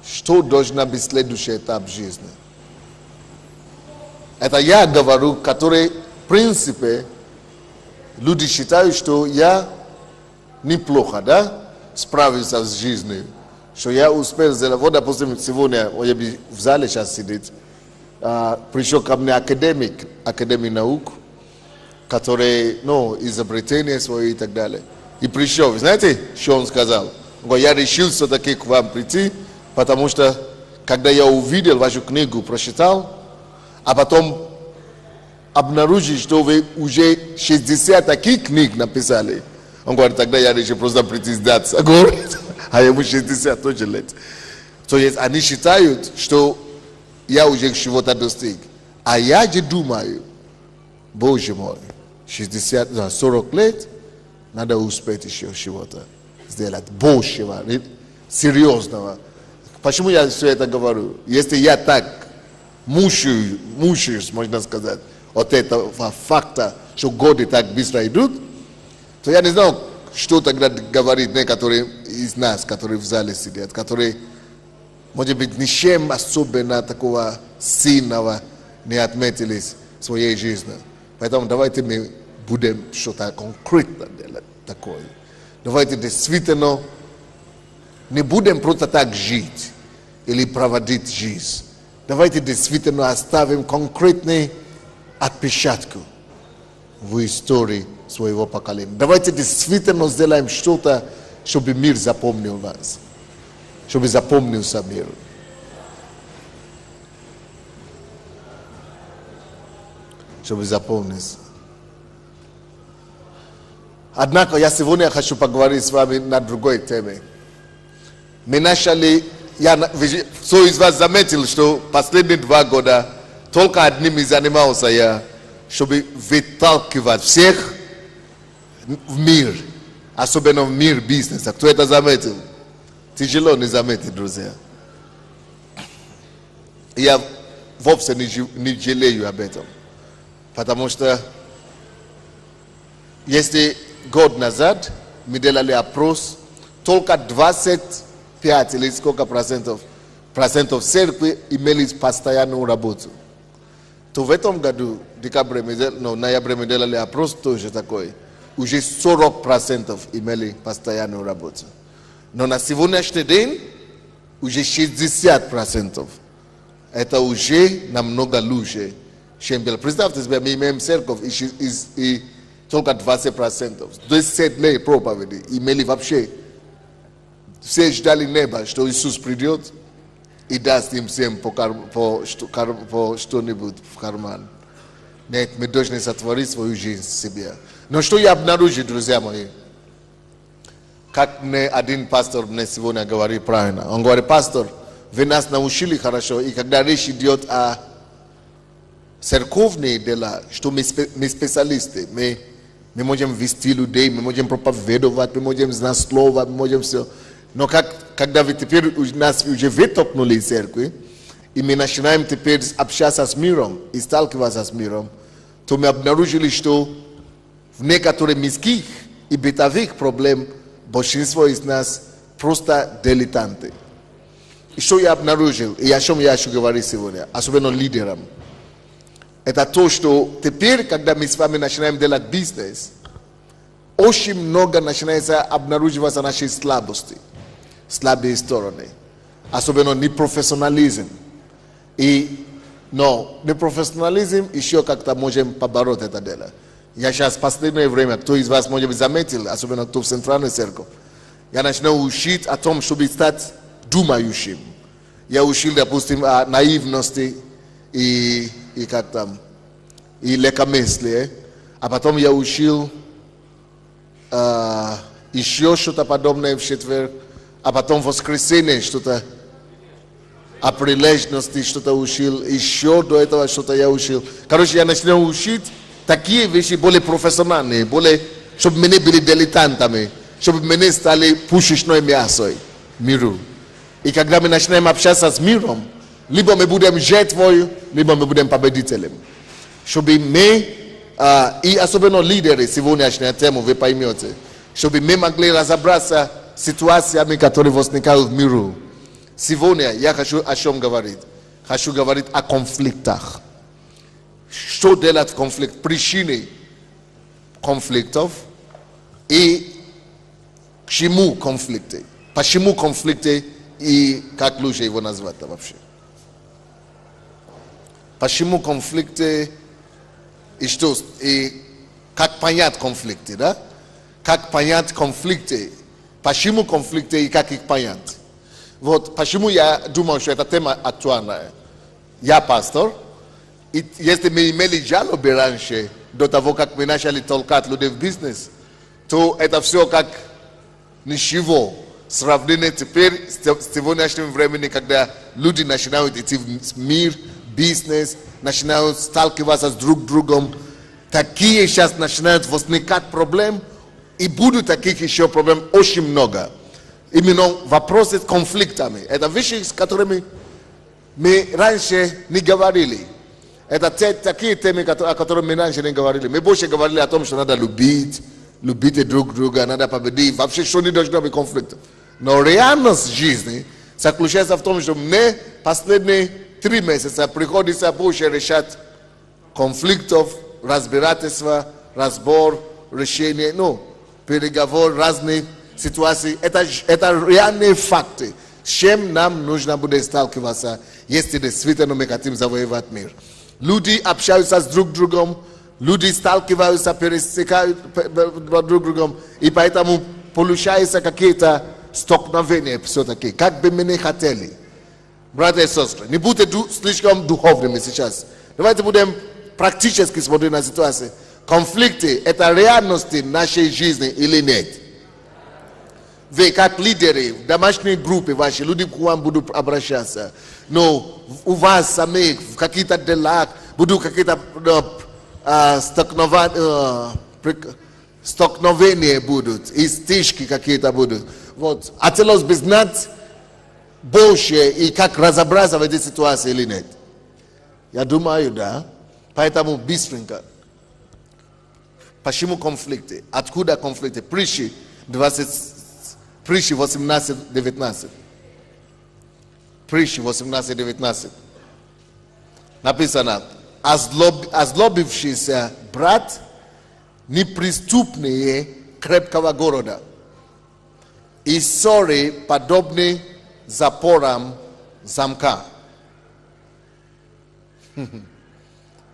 что должен быть следующий этап жизни? Это я говорю, который, в принципе, люди считают, что я неплохо, да, справился с жизнью, что я успел сделать. Вот, допустим, сегодня, я в зале сейчас сидит, пришел ко мне академик наук, который, изобретения свои и так далее. И пришел, вы знаете, что он сказал? Он говорит, я решил все-таки к вам прийти, потому что, когда я увидел вашу книгу, прочитал, а потом обнаружил, что вы уже 60 таких книг написали. Он говорит, тогда я решил просто прийти сдаться. Говорит, а ему 60 тоже лет. То есть они считают, что я уже чего-то достиг. А я же думаю, Боже мой, 40 лет, надо успеть еще чего-то сделать. Большего, серьезного. Почему я все это говорю? Если я так мучаюсь, можно сказать, от этого факта, что годы так быстро идут, то я не знаю, что тогда говорит некоторые из нас, которые в зале сидят, которые, может быть, ничем особенно такого сильного не отметились в своей жизни. Поэтому давайте мы будем что-то конкретно делать такое. Давайте действительно не будем просто так жить или проводить жизнь. Давайте действительно оставим конкретный отпечатку в истории своего поколения. Давайте действительно сделаем что-то, чтобы мир запомнил нас. Чтобы запомнился мир. Чтобы запомнился. Однако я сегодня хочу поговорить с вами на другой теме. Мы начали, кто из вас заметил, что последние 2 года только одним и занимался я, чтобы выталкивать всех в мир, особенно в мир бизнеса. Кто это заметил? Тяжело не заметить, друзья. Я вовсе не жалею об этом. Потому что если год назад мы делали опрос, только 25 или сколько процентов церкви имели постоянную работу. То в этом году, ноябре мы делали опрос тоже такой. Уже 40% имели постоянную работу. Но на сегодняшний день уже 60%. Это уже намного лучше, чем было. Представьте себе, мы имеем церковь и только 20%. 10 лет проповеди имели вообще. Все ждали неба, что Иисус придет и даст им всем по что-нибудь в карман. Нет, мы должны сотворить свою жизнь себе. Но что я обнаружил, друзья мои? как мне один пастор мне сегодня говорил правильно. Он говорит: пастор, вы нас научили хорошо, и когда речь идет о церковные дела, что мы специалисты, мы можем вести людей, мы можем проповедовать, мы можем знать слово, мы можем все. Но когда вы теперь нас уже вытолкнули из церкви, и мы начинаем теперь общаться с миром и сталкиваться с миром, то мы обнаружили, что в некоторых мирских и бытовых проблем большинство из нас просто дилетанты. И что я обнаружил, и о чем я хочу говорить сегодня, особенно лидерам, это то, что теперь, когда мы с вами начинаем делать бизнес, очень много начинается обнаруживаться наши слабости, слабые стороны, особенно непрофессионализм. Но непрофессионализм еще как-то можем побороть это дело. Я сейчас в последнее время, кто из вас, может быть, заметил, особенно кто в Центральной Церкви, я начинаю учить о том, чтобы стать думающим. Я учил, допустим, о наивности и как там, и легкомыслие. А потом я учил еще что-то подобное в четверг. А потом в воскресенье что-то о прилежности что-то учил. Еще до этого что-то я учил. Короче, я начинаю учить такие вещи более профессиональные, более, чтобы мы не были дилетантами, чтобы мы не стали пушечной мясой миру. И когда мы начинаем общаться с миром, либо мы будем жертвой, либо мы будем победителем. Чтобы мы, и особенно лидеры, сегодняшняя тема, вы поймете, чтобы мы могли разобраться с ситуациями, которые возникают в миру. Сегодня я хочу о чем говорить? Хочу говорить о конфликтах. Что делать в конфликт? Причины конфликтов и к чему конфликты. Почему конфликты и как лучше его назвать вообще. Почему конфликты и что, и как понять конфликты, да? Как понять конфликты, почему конфликты и как их понять. Вот почему я думаю, что эта тема актуальная. Я пастор, и если мы имели жалобы раньше, до того, как мы начали толкать людей в бизнес, то это все как ничего. Сравнение теперь с сегодняшним временем, когда люди начинают идти в мир, бизнес, начинают сталкиваться с друг другом, такие сейчас начинают возникать проблемы, и будут таких еще проблем очень много. Именно вопросы с конфликтами. Это вещи, с которыми мы раньше не говорили. Это такие темы, о которых мы раньше не говорили. Мы больше говорили о том, что надо любить друг друга, надо победить. Вообще, что не должно быть конфликтов. Но реальность жизни заключается в том, что мне последние 3 месяца приходится больше решать конфликтов, разбирательства, разбор, решение, переговор, разные ситуации. Это реальные факты. С чем нам нужно будет сталкиваться, если действительно мы хотим завоевать мир. Люди общаются с друг другом, люди сталкиваются, пересекают друг другом, и поэтому получаются какие-то столкновения все-таки, как бы мы не хотели. Братья и сестры, не будьте слишком духовными сейчас. Давайте будем практически смотреть на ситуацию. Конфликты – это реальности нашей жизни или нет? Вы как лидеры в домашней группе ваши, люди к вам будут обращаться. Но у вас самих в каких-то делах будут какие-то столкновения будут, и стычки какие-то будут. Вот. Хотелось бы знать больше и как разобраться в этой ситуации или нет. Я думаю, да. Поэтому быстренько. Почему конфликты? Откуда конфликты? Притчи 18-19. Притчи 18-19. Написано: озлобившийся брат неприступнее крепкого города, и ссоры подобны запорам замка.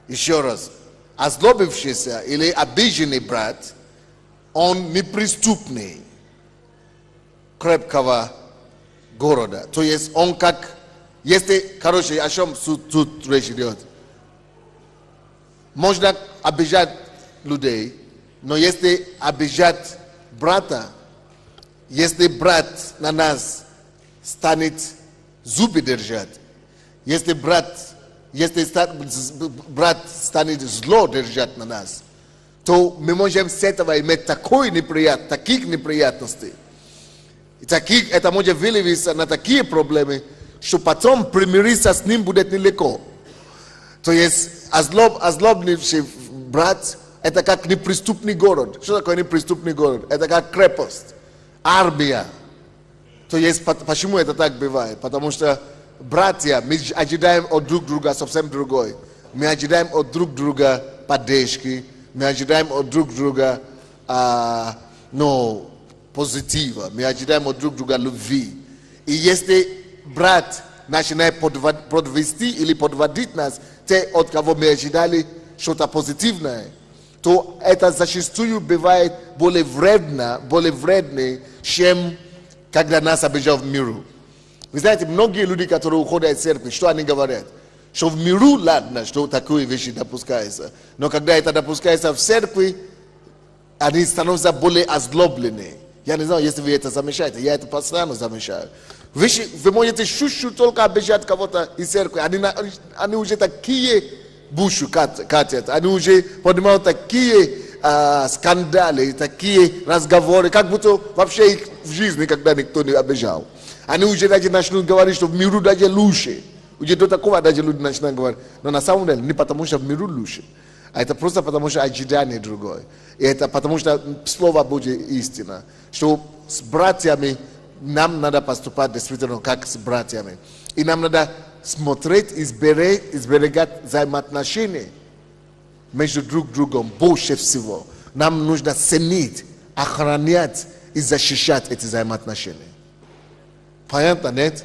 Еще раз. Озлобившийся или обиженный брат, он неприступный крепкого города. То есть он как, если, о чем тут речь идет? Можно обижать людей, но если обижать брата Если брат на нас станет зубы держать, если брат станет зло держать на нас, то мы можем с этого иметь таких неприятностей. И это может вылиться на такие проблемы, что потом примириться с ним будет нелегко. То есть озлобливший брат – это как неприступный город. Что такое неприступный город? Это как крепость, армия. То есть почему это так бывает? Потому что братья, мы ожидаем от друг друга совсем другой. Мы ожидаем от друг друга поддержки, мы ожидаем от друг друга позитива, мы ожидаем от друг друга любви. И если брат начинает подвести или подводить нас, те, от кого мы ожидали что-то позитивное, то это зачастую бывает более вредно, чем когда нас обижают в миру. Вы знаете, многие люди, которые уходят из церкви, что они говорят? Что в миру ладно, что такие вещи допускаются. Но когда это допускается в церкви, они становятся более озлобленные. Я не знаю, если вы это замечаете, я это постоянно замечаю. Вы можете чуть-чуть только обижать кого-то из церкви, они уже такие буши катят, они уже поднимают такие скандалы, такие разговоры, как будто вообще их в жизни когда никто не обижал. Они уже даже начнут говорить, что в миру даже лучше. Уже до такого даже люди начинают говорить. Но на самом деле не потому, что в миру лучше, а это просто потому, что ожидание другое. И это потому, что Слово Божье истина. Что с братьями нам надо поступать действительно как с братьями. И нам надо смотреть и сберегать взаимоотношения между друг другом больше всего. Нам нужно ценить, охранять и защищать эти взаимоотношения. Понятно, нет?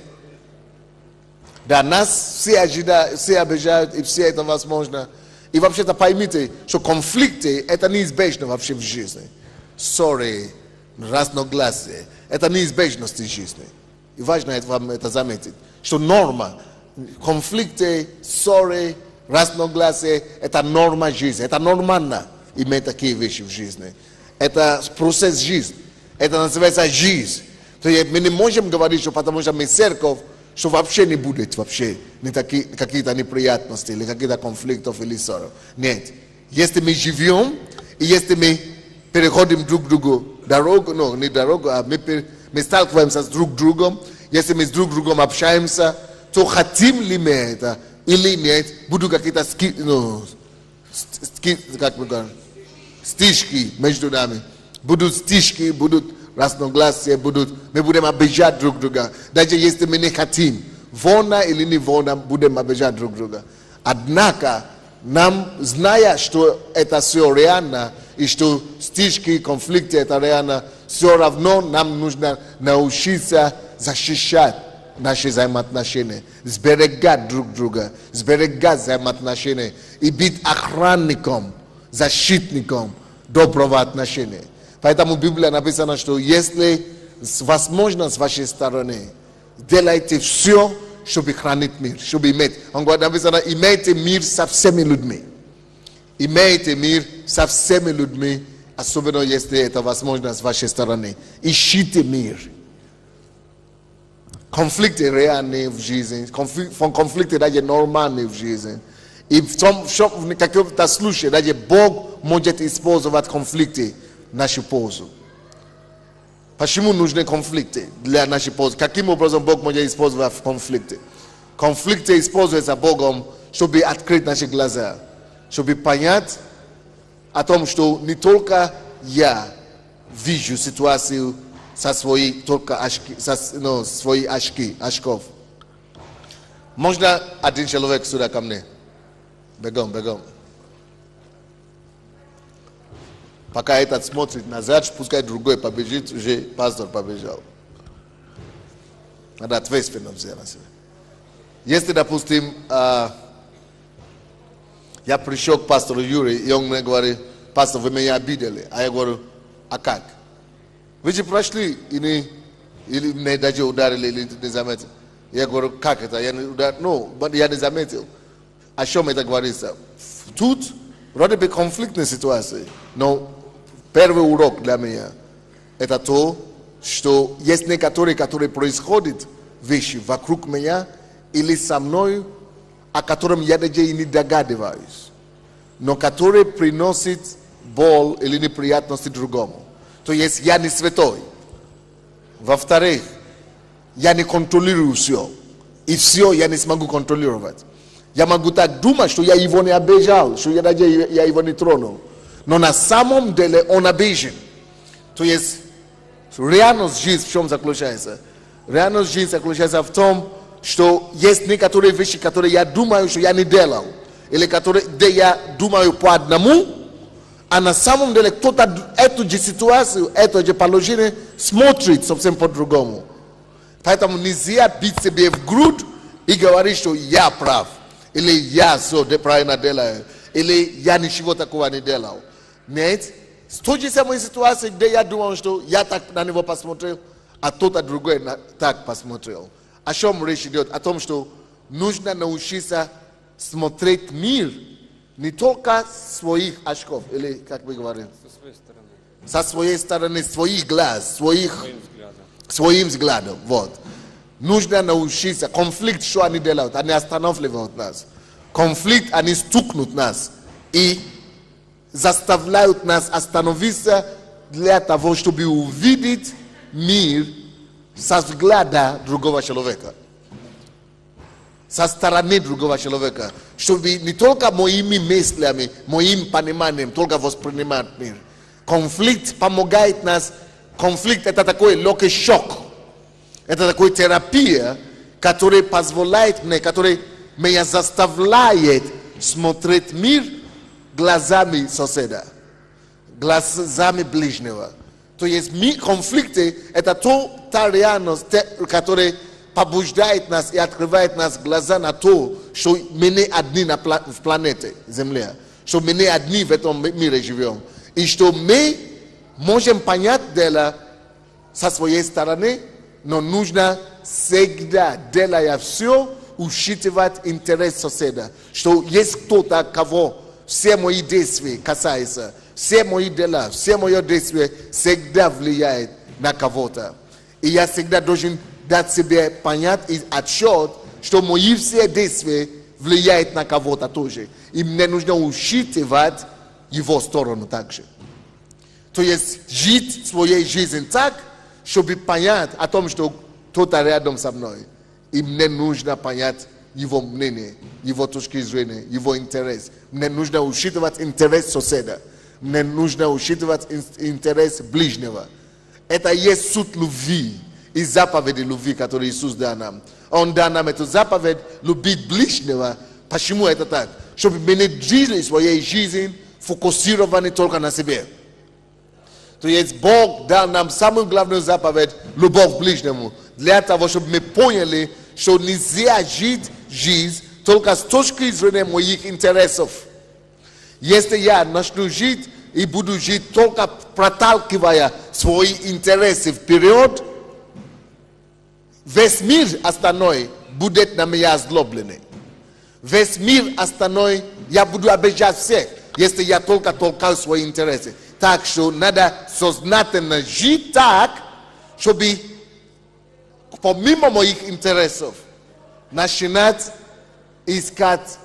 Да, нас все обижают, и все это возможно. И вообще-то поймите, что конфликты это неизбежно вообще в жизни. Ссоры, разногласия, это неизбежность в жизни. И важно вам это заметить, что норма, конфликты, ссоры, разногласия, это норма жизни. Это нормально иметь такие вещи в жизни. Это процесс жизни. Это называется жизнь. То есть мы не можем говорить, что потому что мы церковь, что вообще не будет вообще какие-то неприятности или какие-то конфликтов или ссоров. Нет. Если мы живем, и если мы переходим друг к другу дорогу, не дорогу, а мы сталкиваемся с друг другом, если мы с друг другом общаемся, то хотим ли мы это или нет, будут какие-то стычки между нами. Будут стычки, будут разногласия, мы будем обижать друг друга. Даже если мы не хотим, вольно или не вольно, будем обижать друг друга. Однако, нам, зная, что это все реально, и что стычки, конфликты это реально, все равно нам нужно научиться защищать наши взаимоотношения, сберегать друг друга, сберегать взаимоотношения и быть охранником, защитником доброго отношения. Поэтому в Библии написано, что если возможно с вашей стороны, делайте все, чтобы хранить мир, чтобы иметь. Он говорит, написано, имейте мир со всеми людьми. Имейте мир со всеми людьми, особенно если это возможно с вашей стороны. Ищите мир. Конфликты реальные в жизни, конфликты даже нормальные в жизни. И в каком-то случае даже Бог может использовать конфликты в нашу пользу. Почему нужны конфликты для нашей пользы? Каким образом Бог может использовать конфликты? Конфликты используются Богом, чтобы открыть наши глаза, чтобы понять о том, что не только я вижу ситуацию со своей только свои очков. Можно один человек сюда ко мне? Бегом. Пока этот смотрит назад, пускай другой побежит, уже пастор побежал. Надо ответственность взять на себя. Если, допустим, я пришел к пастору Юрию, и он мне говорит, пастор, вы меня обидели. А я говорю, а как? Вы же прошли, или мне даже ударили, или не заметили. Я говорю, как это? Я не ударил. Я не заметил. О чем это говорится? Тут вроде бы конфликтная ситуация, но первый урок для меня это то, что есть некоторые, которые происходят вещи вокруг меня или со мной, о котором я даже и не догадываюсь, но которые приносят боль или неприятности другому. То есть я не святой. Во-вторых, я не контролирую все. И все я не смогу контролировать. Я могу так думать, что я его не обижал, что я его не тронул. Но на самом деле он обижен. То есть реальность жизни в чем заключается? Реальность жизни заключается в том, что есть некоторые вещи, которые я думаю, что я не делал. Или которые я думаю по одному, а на самом деле кто-то эту же ситуацию, это же положение смотрит совсем по-другому. Поэтому нельзя бить себе в грудь и говорить, что я прав. Или я все правильно делаю. Или я ничего такого не делал. Нет. С той же самой ситуации, где я думал, что я так на него посмотрел, а кто-то другой так посмотрел. О чем речь идет? О том, что нужно научиться смотреть мир не только с своих очков, или как мы говорим? Со своей стороны, своих глаз, своим взглядом. Вот. Нужно научиться. Конфликт, что они делают? Они останавливают нас. Конфликт, они стукнут нас. И заставляют нас остановиться для того, чтобы увидеть мир со взгляда другого человека. Со стороны другого человека. Чтобы не только моими мыслями, моим пониманием, только воспринимать мир. Конфликт помогает нас. Конфликт это такой легкий шок. Это такая терапия, которая позволяет мне, которая меня заставляет смотреть мир глазами соседа, глазами ближнего. То есть конфликты это та реальность, которая побуждает нас и открывает нас глаза на то, что мы не одни в планете Земля, что мы не одни в этом мире живем. И что мы можем понять дело со своей стороны, но нужно всегда, делая все, учитывать интерес соседа. Что есть кто-то, кого все мои действия касаются, все мои дела, все мои действия всегда влияют на кого-то. И я всегда должен дать себе понять и отчет, что мои все действия влияют на кого-то тоже. И мне нужно учитывать его сторону также. То есть жить своей жизнью так, чтобы понять о том, что кто-то рядом со мной. И мне нужно понять его мнение, его точки зрения, его интерес. Мне нужно учитывать интерес соседа. Мне нужно учитывать интерес ближнего. Это есть суть любви и заповеди любви, которые Иисус дал нам. Он дал нам эту заповедь любить ближнего. Почему это так? Чтобы мы не жили своей жизнью фокусированы только на себе. То есть Бог дал нам самую главную заповедь – любовь к ближнему. Для того, чтобы мы поняли, что нельзя жить жизнь только с точки зрения моих интересов. Если я начну жить и буду жить только проталкивая свои интересы вперед, весь мир остальной будет на меня озлобленный. Весь мир остальной я буду обижать всех, если я только толкаю свои интересы. Так что надо сознательно жить так, чтобы помимо моих интересов начинать искать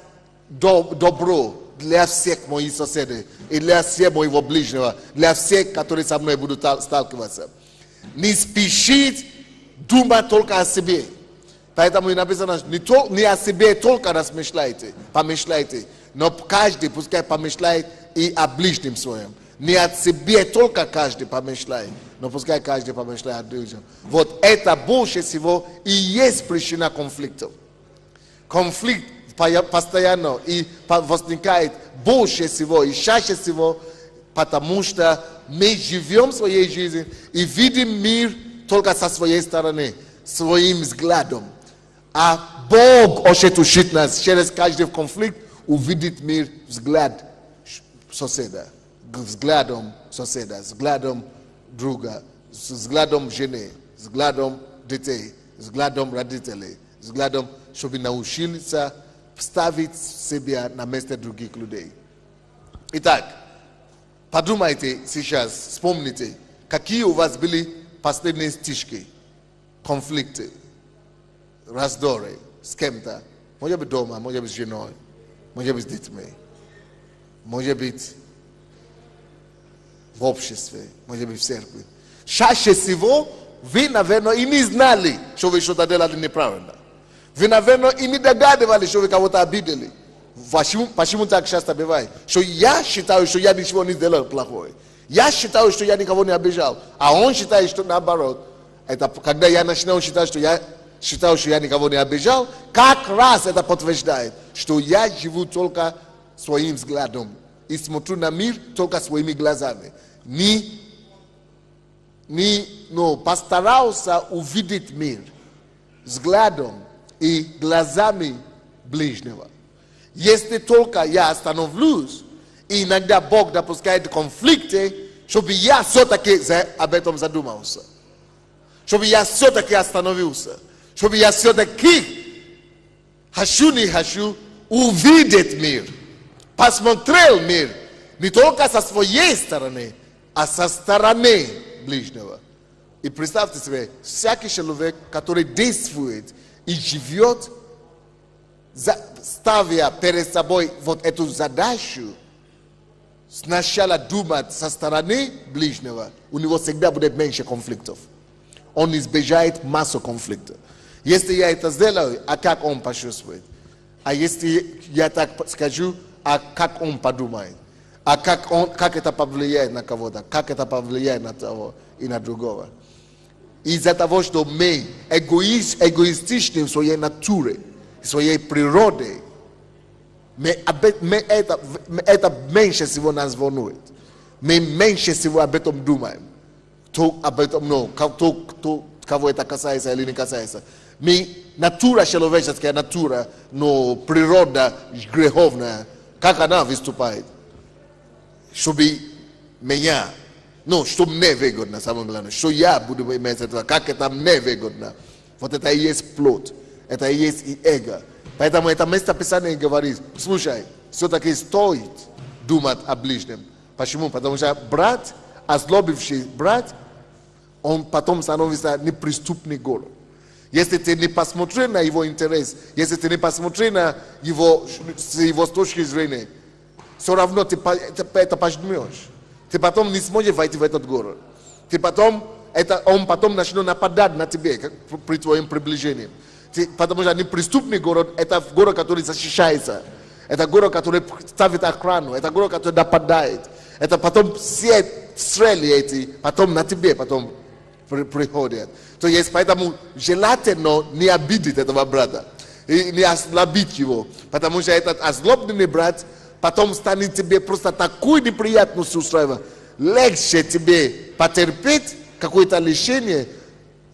добро для всех моих соседей и для всех моего ближнего, для всех, которые со мной будут сталкиваться. Не спешить думать только о себе. Поэтому и написано, не о себе только помышляйте, но каждый пускай помышляет и о ближнем своем. Не от себя только каждый помышляет, но пускай каждый помышляет о другом. Вот это больше всего и есть причина конфликтов. Конфликт постоянно и возникает больше всего и чаще всего, потому что мы живем своей жизнью и видим мир только со своей стороны, своим взглядом. А Бог хочет учить нас через каждый конфликт увидеть мир взгляд соседа. Взглядом соседа, взглядом друга, взглядом жены, взглядом детей, взглядом родителей, взглядом, чтобы научиться ставить себя на место других людей. Итак, подумайте сейчас, вспомните, какие у вас были последние стишки, конфликты, раздоры с кем-то. Может быть дома, может быть с женой, может быть с детьми, может быть в обществе, может быть в церкви. Чаще всего вы, наверное, и не знали, что вы что-то делали неправильно. Вы, наверное, и не догадывались, что вы кого-то обидели. Почему так часто бывает? Что я считаю, что я ничего не сделал плохое. Я считаю, что я никого не обижал. А он считает, что наоборот. Это когда я начинаю считать, что я считаю, что я никого не обижал, как раз это подтверждает, что я живу только своим взглядом и смотрю на мир только своими глазами. Но постарался увидеть мир взглядом и глазами ближнего. Если только я остановлюсь, и иногда Бог допускает конфликты, чтобы я все-таки об этом задумался. Чтобы я все-таки остановился. Чтобы я все-таки не хочу увидеть мир. Посмотрел мир не только со своей стороны, а со стороны ближнего. И представьте себе, всякий человек, который действует и живет, ставя перед собой вот эту задачу, сначала думать со стороны ближнего, у него всегда будет меньше конфликтов. Он избежает массу конфликтов. Если я это сделаю, а как он почувствует? А если я так скажу, а как он подумает? А как это повлияет на кого-то? Как это повлияет на того и на другого? Из-за того, что мы эгоистичны в своей натуре, в своей природе, это меньше всего нас волнует. Мы меньше всего об этом думаем. Кого это касается или не касается. Натура человеческая, натура, но природа греховная, как она выступает? Чтобы меня, чтобы мне выгодно, самое главное, что я буду иметь этого, как это мне выгодно. Вот это и есть плоть, это и есть и эго. Поэтому это место Писания говорит, слушай, все-таки стоит думать о ближнем. Почему? Потому что брат, озлобивший брат, он потом становится неприступный город. Если ты не посмотришь на его интерес, если ты не посмотришь на его, с его точки зрения, все равно ты это пожмешь. Ты потом не сможешь войти в этот город. Он потом начнет нападать на тебя при твоем приближении. Потому что неприступный город, это город, который защищается. Это город, который ставит охрану. Это город, который нападает. Это потом все стрелы эти, потом на тебе потом приходят. То есть поэтому желательно не обидеть этого брата. И не ослабить его. Потому что этот озлобленный брат потом станет тебе просто такую неприятность устраивать. Легче тебе потерпеть какое-то лишение,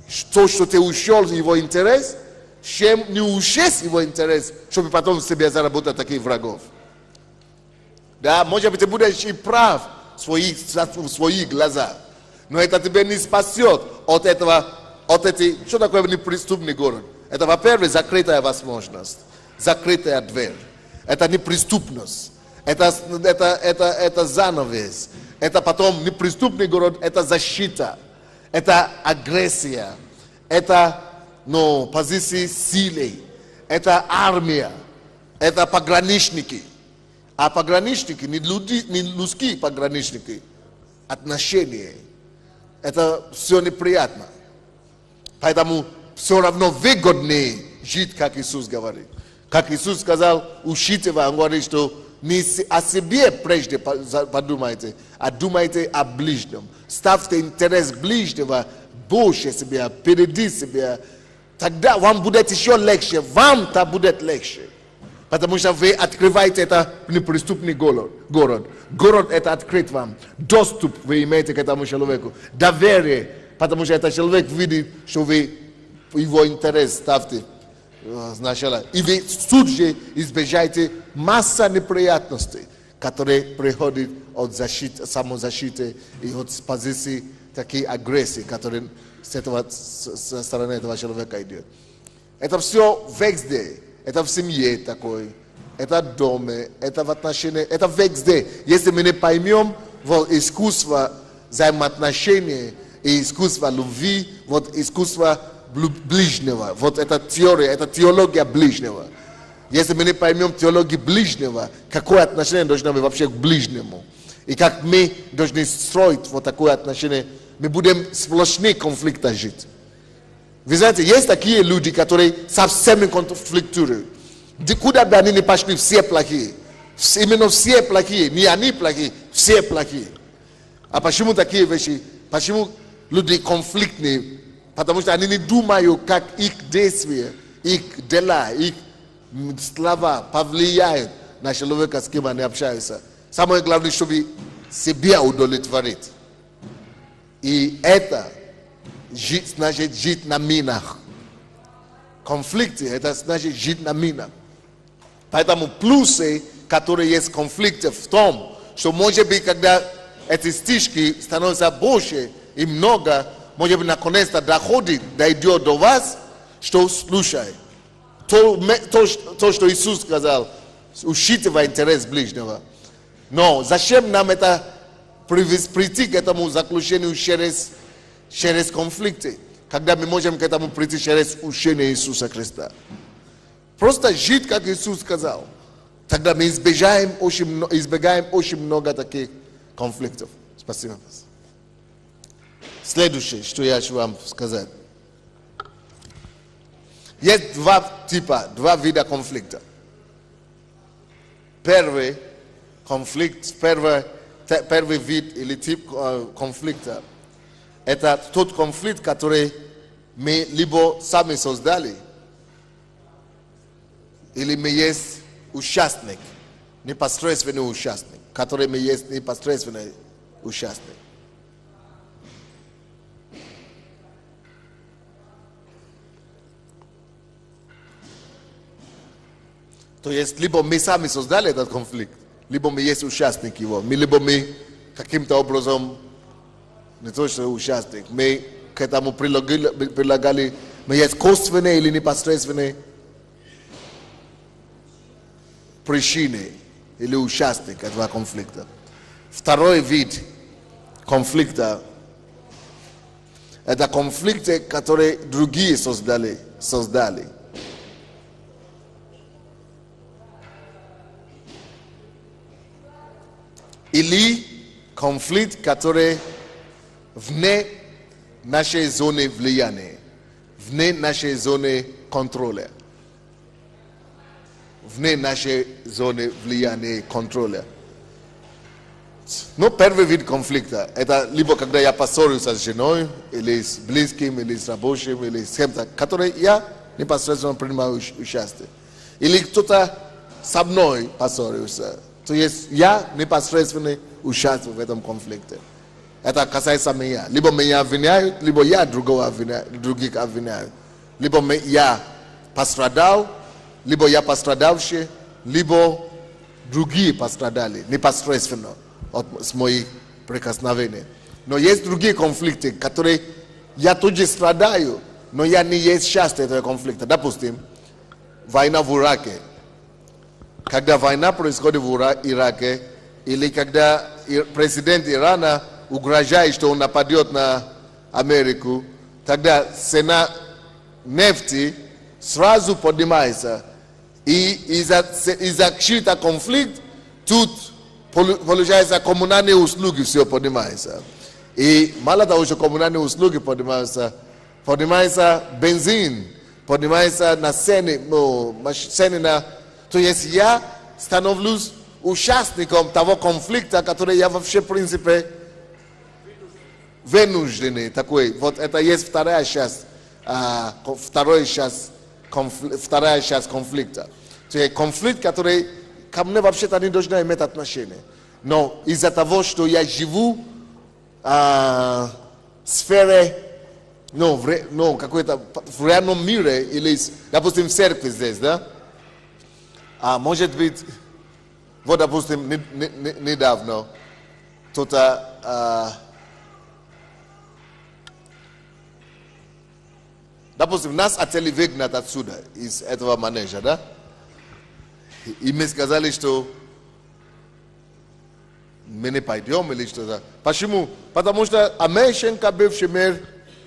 что ты ушел в его интерес, чем не ушесть его интерес, чтобы потом себе заработать таких врагов. Да, может быть, ты будешь и прав в своих глазах, но это тебя не спасет от этой, что такое неприступный город? Это, во-первых, закрытая возможность, закрытая дверь. Это неприступность, это занавес. Это потом неприступный город, это защита, это агрессия, это позиции силы, это армия, это пограничники. А пограничники, не людские пограничники, отношения, это все неприятно. Поэтому все равно выгоднее жить, как Иисус говорит. Как Иисус сказал, учите вас, он говорит, что не о себе прежде подумайте, а думайте о ближнем. Ставьте интерес ближнего больше себя, впереди себя. Тогда вам будет еще легче, вам-то будет легче. Потому что вы открываете это неприступный город. Город это открыт вам. Доступ вы имеете к этому человеку. Доверие. Потому что этот человек видит, что вы его интерес ставьте сначала. И вы тут же избежаете масса неприятностей, которые приходят от защиты, самозащиты и от позиции такой агрессии, которые со стороны этого человека идет. Это все везде. Это в семье такой, это в доме, это в отношениях, это везде. Если мы не поймем искусство взаимоотношений и искусство любви, вот искусство ближнего. Вот это теория, это теология ближнего. Если мы не поймем теологию ближнего, какое отношение должно быть вообще к ближнему, и как мы должны строить вот такое отношение, мы будем сплошные конфликты жить. Вы знаете, есть такие люди, которые совсем не конфликтуют. Куда бы они ни пошли, все плохие. Именно все плохие, не они плохие, все плохие. А почему такие вещи? Почему люди конфликтные? Потому что они не думают, как их действия, их дела, их слова повлияют на человека, с кем они общаются. Самое главное, чтобы себя удовлетворить. И это значит жить на минах. Конфликты, это значит жить на минах. Поэтому плюсы, которые есть в конфликте, в том, что может быть, когда эти стишки становятся больше и много, может быть, наконец-то дойдет до вас, что слушай. То, что Иисус сказал, учитывая интерес ближнего. Но зачем нам это прийти к этому заключению через конфликты, когда мы можем к этому прийти через учение Иисуса Христа? Просто жить, как Иисус сказал. Тогда мы избегаем очень много таких конфликтов. Спасибо. Следующее, что я хочу вам сказать. Есть два вида конфликта. Первый конфликт, первый вид или тип конфликта, это тот конфликт, который мы либо сами создали, или мы есть участник, непосредственный участник, который мы есть непосредственный участник. То есть, либо мы сами создали этот конфликт, либо мы есть участник его. Либо мы каким-то образом, не то что участник, мы к этому прилагали, мы есть косвенные или непосредственные причины или участник этого конфликта. Второй вид конфликта – это конфликты, которые другие создали. Или конфликт, который вне нашей зоны влияния, вне нашей зоны контроля. Вне нашей зоны влияния и контроля. Но первый вид конфликта, это либо когда я поссорился с женой, или с близким, или с рабочим, или с кем-то, который я непосредственно принимаю участие. Или кто-то со мной поссорился. То есть я непосредственно участвую в этом конфликте. Это касается меня. Либо меня обвиняют, либо я других обвиняю. Либо я пострадал, либо я пострадавший, либо другие пострадали непосредственно с моих прикосновений. Но есть другие конфликты, которые я тоже страдаю, но я не есть частью этого конфликта. Допустим, война в Ираке. Когда война происходит в Ираке, или когда президент Ирана угрожает, что он нападет на Америку, тогда цена нефти сразу поднимается. И из-за чьего-то конфликта тут получается коммунальные услуги все поднимается. И мало того, что коммунальные услуги поднимаются бензин, поднимается на цены на... То есть я становлюсь участником того конфликта, который я вообще, в принципе, вынужденный такой. Вот это есть вторая часть конфликта. То есть конфликт, который ко мне вообще-то не должен иметь отношения. Но из-за того, что я живу в сфере, какой-то в реальном мире, или, допустим, в церкви здесь, да? Может быть, вот, допустим, недавно кто-то, допустим, нас хотели выгнать отсюда, из этого манежа, да? И мы сказали, что Mene пойдем или что-то. Почему? Потому что Америка бывший мир,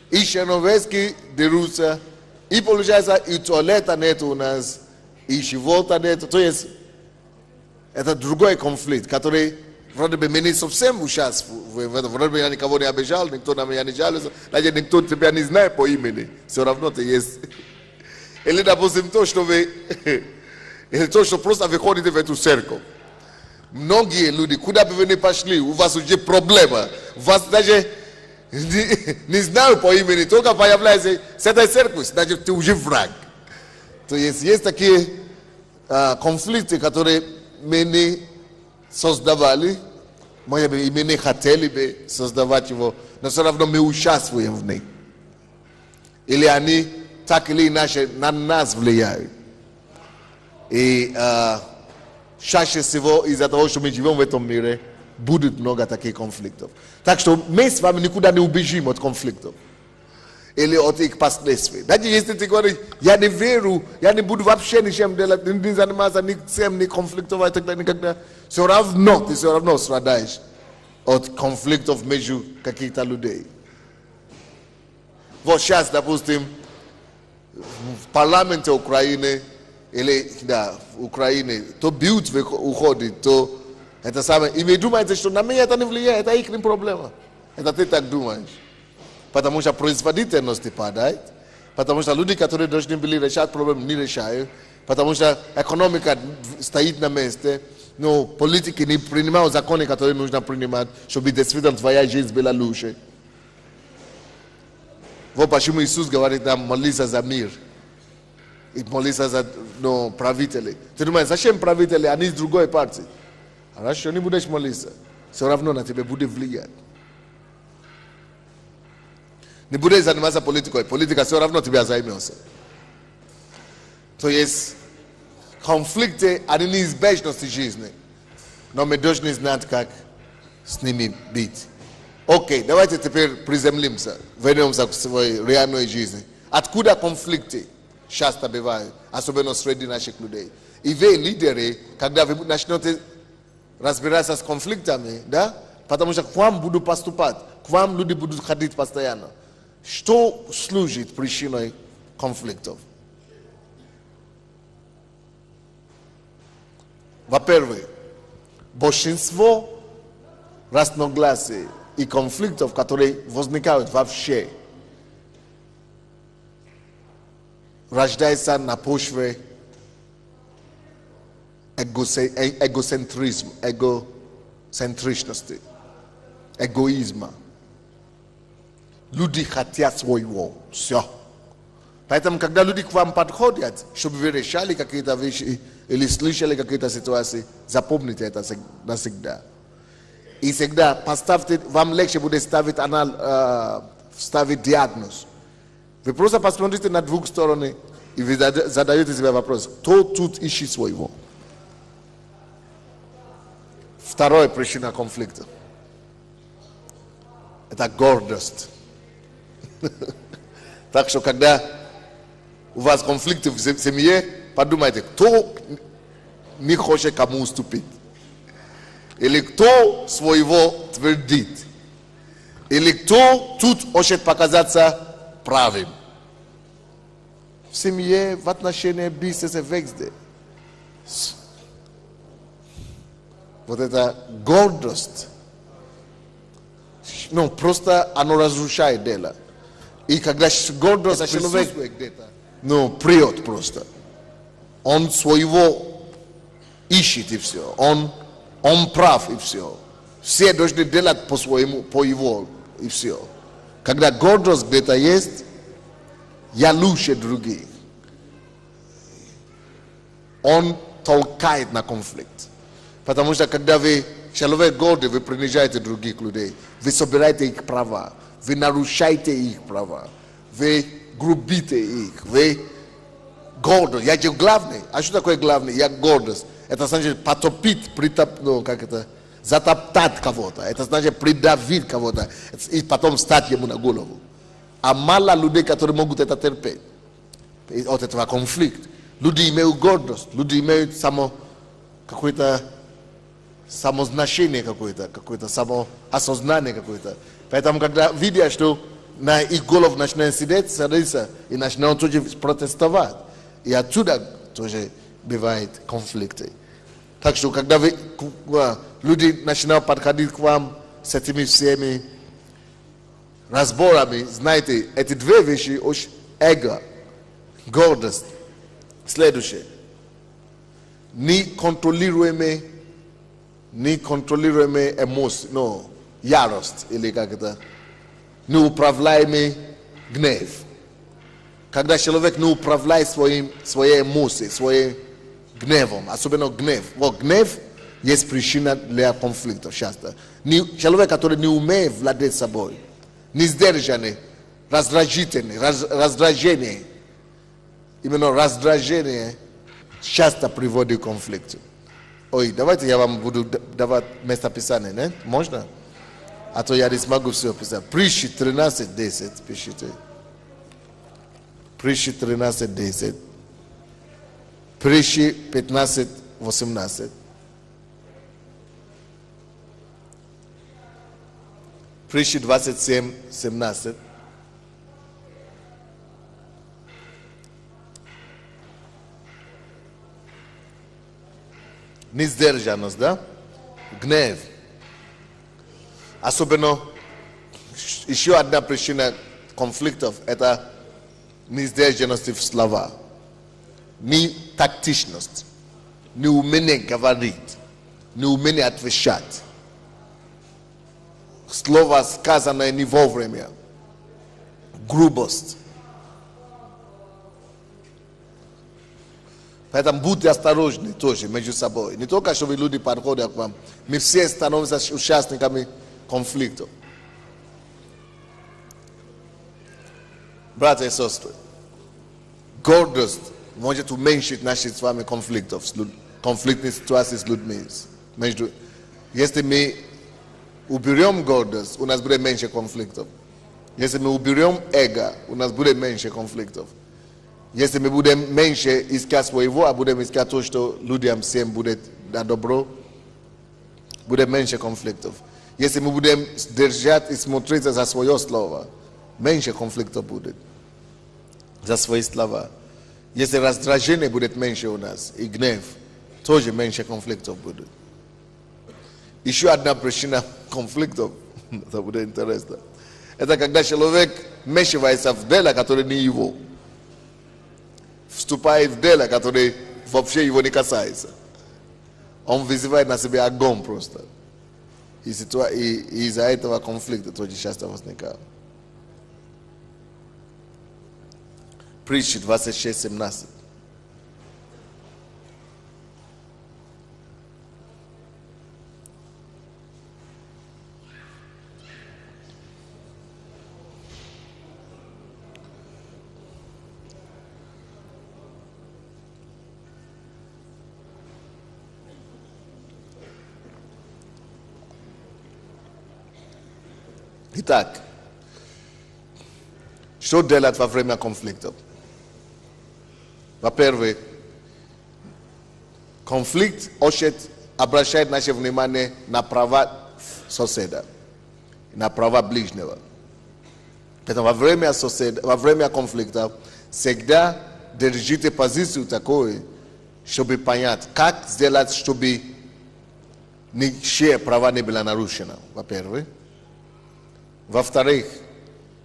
и чернорабочие дерутся, и получается и туалета нет у нас, и живота нет. То есть это другой конфликт, который вроде бы мы не совсем участвуем. Вроде бы я никого не обижал, никто на меня не жалуется, даже никто тебя не знает по имени. Все равно ты есть. Или, допустим, то, что вы, или то, что просто вы ходите в эту церковь. Многие люди, куда бы вы ни пошли, у вас уже проблема. Вас даже не знаю по имени, только появляется с этой церкви, значит, ты уже враг. То есть такие конфликты, которые мы не создавали, может быть, мы не хотели бы создавать его, но все равно мы участвуем в них. Или они так или иначе на нас влияют. И чаще всего из-за того, что мы живем в этом мире, будет много таких конфликтов. Так что мы с вами никуда не убежим от конфликтов. Или от их последствий. Даже если ты говоришь, я не верю, я не буду вообще ничем делать, не заниматься ни конфликтов, и так далее, никогда. Все равно, ты все равно страдаешь от конфликтов между каких-то людей. Вот сейчас, допустим, в парламенте Украины, или да, в Украине, то бьют уходит, то это самое. И вы думаете, что на меня это не влияет, это их проблема. Это ты так думаешь. Потому что производительность падает, потому что люди, которые должны были решать проблемы, не решают, потому что экономика стоит на месте, но политики не принимают законы, которые нужно принимать, чтобы действительно твоя жизнь была лучше. Вот почему Иисус говорит нам молиться за мир. И молиться за правителей. Ты думаешь, зачем правители? Они из другой партии. Хорошо, не будешь молиться. Все равно на тебя будет влиять. Не будешь заниматься политикой. Политика все равно тебя займется. То есть конфликты, они неизбежности жизни. Но мы должны знать, как с ними быть. Окей, давайте теперь приземлимся. Вернемся к своей реальной жизни. Откуда конфликты часто бывают, особенно среди наших людей? И вы, лидеры, когда вы начнете разбираться с конфликтами, да? Потому что к вам будут поступать, к вам люди будут ходить постоянно. Что служит причиной конфликтов? Во-первых, большинство разногласий и конфликтов, которые возникают вообще, рождается на почве эгоцентричности, эгоизма. Люди хотят своего. Все. Поэтому, когда люди к вам подходят, чтобы вы решали какие-то вещи или слышали какие-то ситуации, запомните это навсегда. И всегда поставьте, вам легче будет ставить диагноз. Вы просто посмотрите на двух сторонах и вы задаете себе вопрос, кто тут ищет своего? Вторая причина конфликта. Это гордость. Так что, когда у вас конфликты в семье, подумайте, кто не хочет кому уступить? Или кто своего твердит? Или кто тут хочет показаться правым? В семье, в отношениях, бизнесе, везде. Вот эта гордость, просто оно разрушает дело. И когда гордость человек где-то, прет просто. Он своего ищет и все. Он прав и все. Все должны делать по-своему, по его и все. Когда гордость где-то есть, я лучше других. Он толкает на конфликт. Потому что когда вы человек гордый, вы принижаете других людей. Вы собираете их права. Вы нарушаете их права. Вы грубите их. Вы гордый. Я же главный. А что такое главный? Я гордость. Это значит потопить, затоптать кого-то. Это значит придавить кого-то. И потом стать ему на голову. А мало людей, которые могут это терпеть. От этого конфликт. Люди имеют гордость. Люди имеют какой-то самозначение какое-то самоосознание какое-то. Поэтому, когда видят, что на их голову начинает садиться и начинают тоже протестовать, и отсюда тоже бывают конфликты. Так что, когда люди начинают подходить к вам с этими всеми разборами, знаете, эти две вещи очень эго, гордость. Следующее. Неконтролируемые эмоции, ярость, или как это, неуправляемый гнев. Когда человек не управляет своей эмоцией, своим гневом, особенно гнев. Вот гнев есть причина для конфликтов часто. Человек, который не умеет владеть собой, не сдержанный, раздражение. Именно раздражение часто приводит к конфликту. Ой, давайте я вам буду давать местописание, не? Можно? А то я не смогу все писать. Притчи 13:10 пишите. Притчи 13:10. Притчи 15:18. Притчи 27:17. Несдержанность, да? Гнев. Особенно еще одна причина конфликтов – это несдержанность в слова. Не тактичность, неумение говорить, неумение отвечать. Слово сказанное не вовремя. Грубость. Поэтому будьте осторожны тоже между собой. Не только, чтобы люди подходят к вам. Мы все становимся участниками конфликтов. Братья и сестры, гордость может уменьшить наши с вами конфликтов, конфликтные ситуации с людьми. Если мы уберем гордость, у нас будет меньше конфликтов. Если мы уберем эго, у нас будет меньше конфликтов. Если мы будем меньше искать своего, а будем искать то, что людям всем будет на добро, будет меньше конфликтов. Если мы будем держать и смотреть за свое слово, меньше конфликтов будет. За свои слова. Если раздражение будет меньше у нас, и гнев, тоже меньше конфликтов будет. Еще одна причина конфликтов, это будет интересно, это когда человек вмешивается в дело, которое не его. Вступает в дело, которое вообще его не касается. Он вызывает на себя огонь просто. И из-за этого конфликта тоже часто возникает. Притчи 26:17. Итак, что делать во время конфликтов? Во-первых, конфликт обращает наше внимание на права соседа, на права ближнего. Поэтому во время конфликта всегда держите позицию такую, чтобы понять, как сделать, чтобы ничьи права не были нарушены, во-первых. Во-вторых,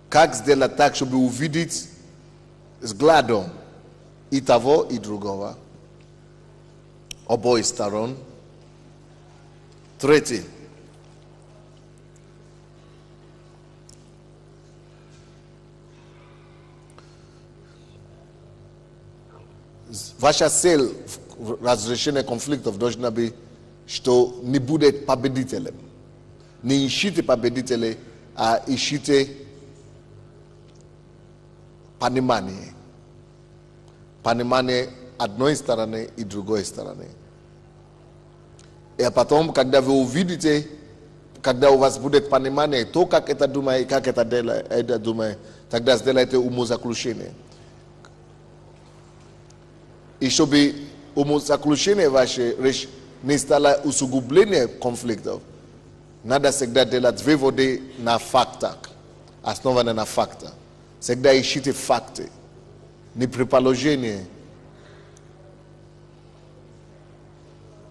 как сделать так, чтобы увидеть взглядом и того, и другого, обоих сторон. Третье. Ваша цель в разрешении конфликтов должна быть, что не будет победителем. Не ищите победителей, а ищите понимание. Понимание одной стороны и другой стороны. И потом, когда вы увидите, когда у вас будет понимание, то, как это думает, как это думает, тогда сделайте умозаключение. И чтобы умозаключение ваше nistala usugublenie konfliktov. Nada segda de la dvivode na faktak. Asnovane na fakta. Segda ishite fakte. Ni pripaloženie.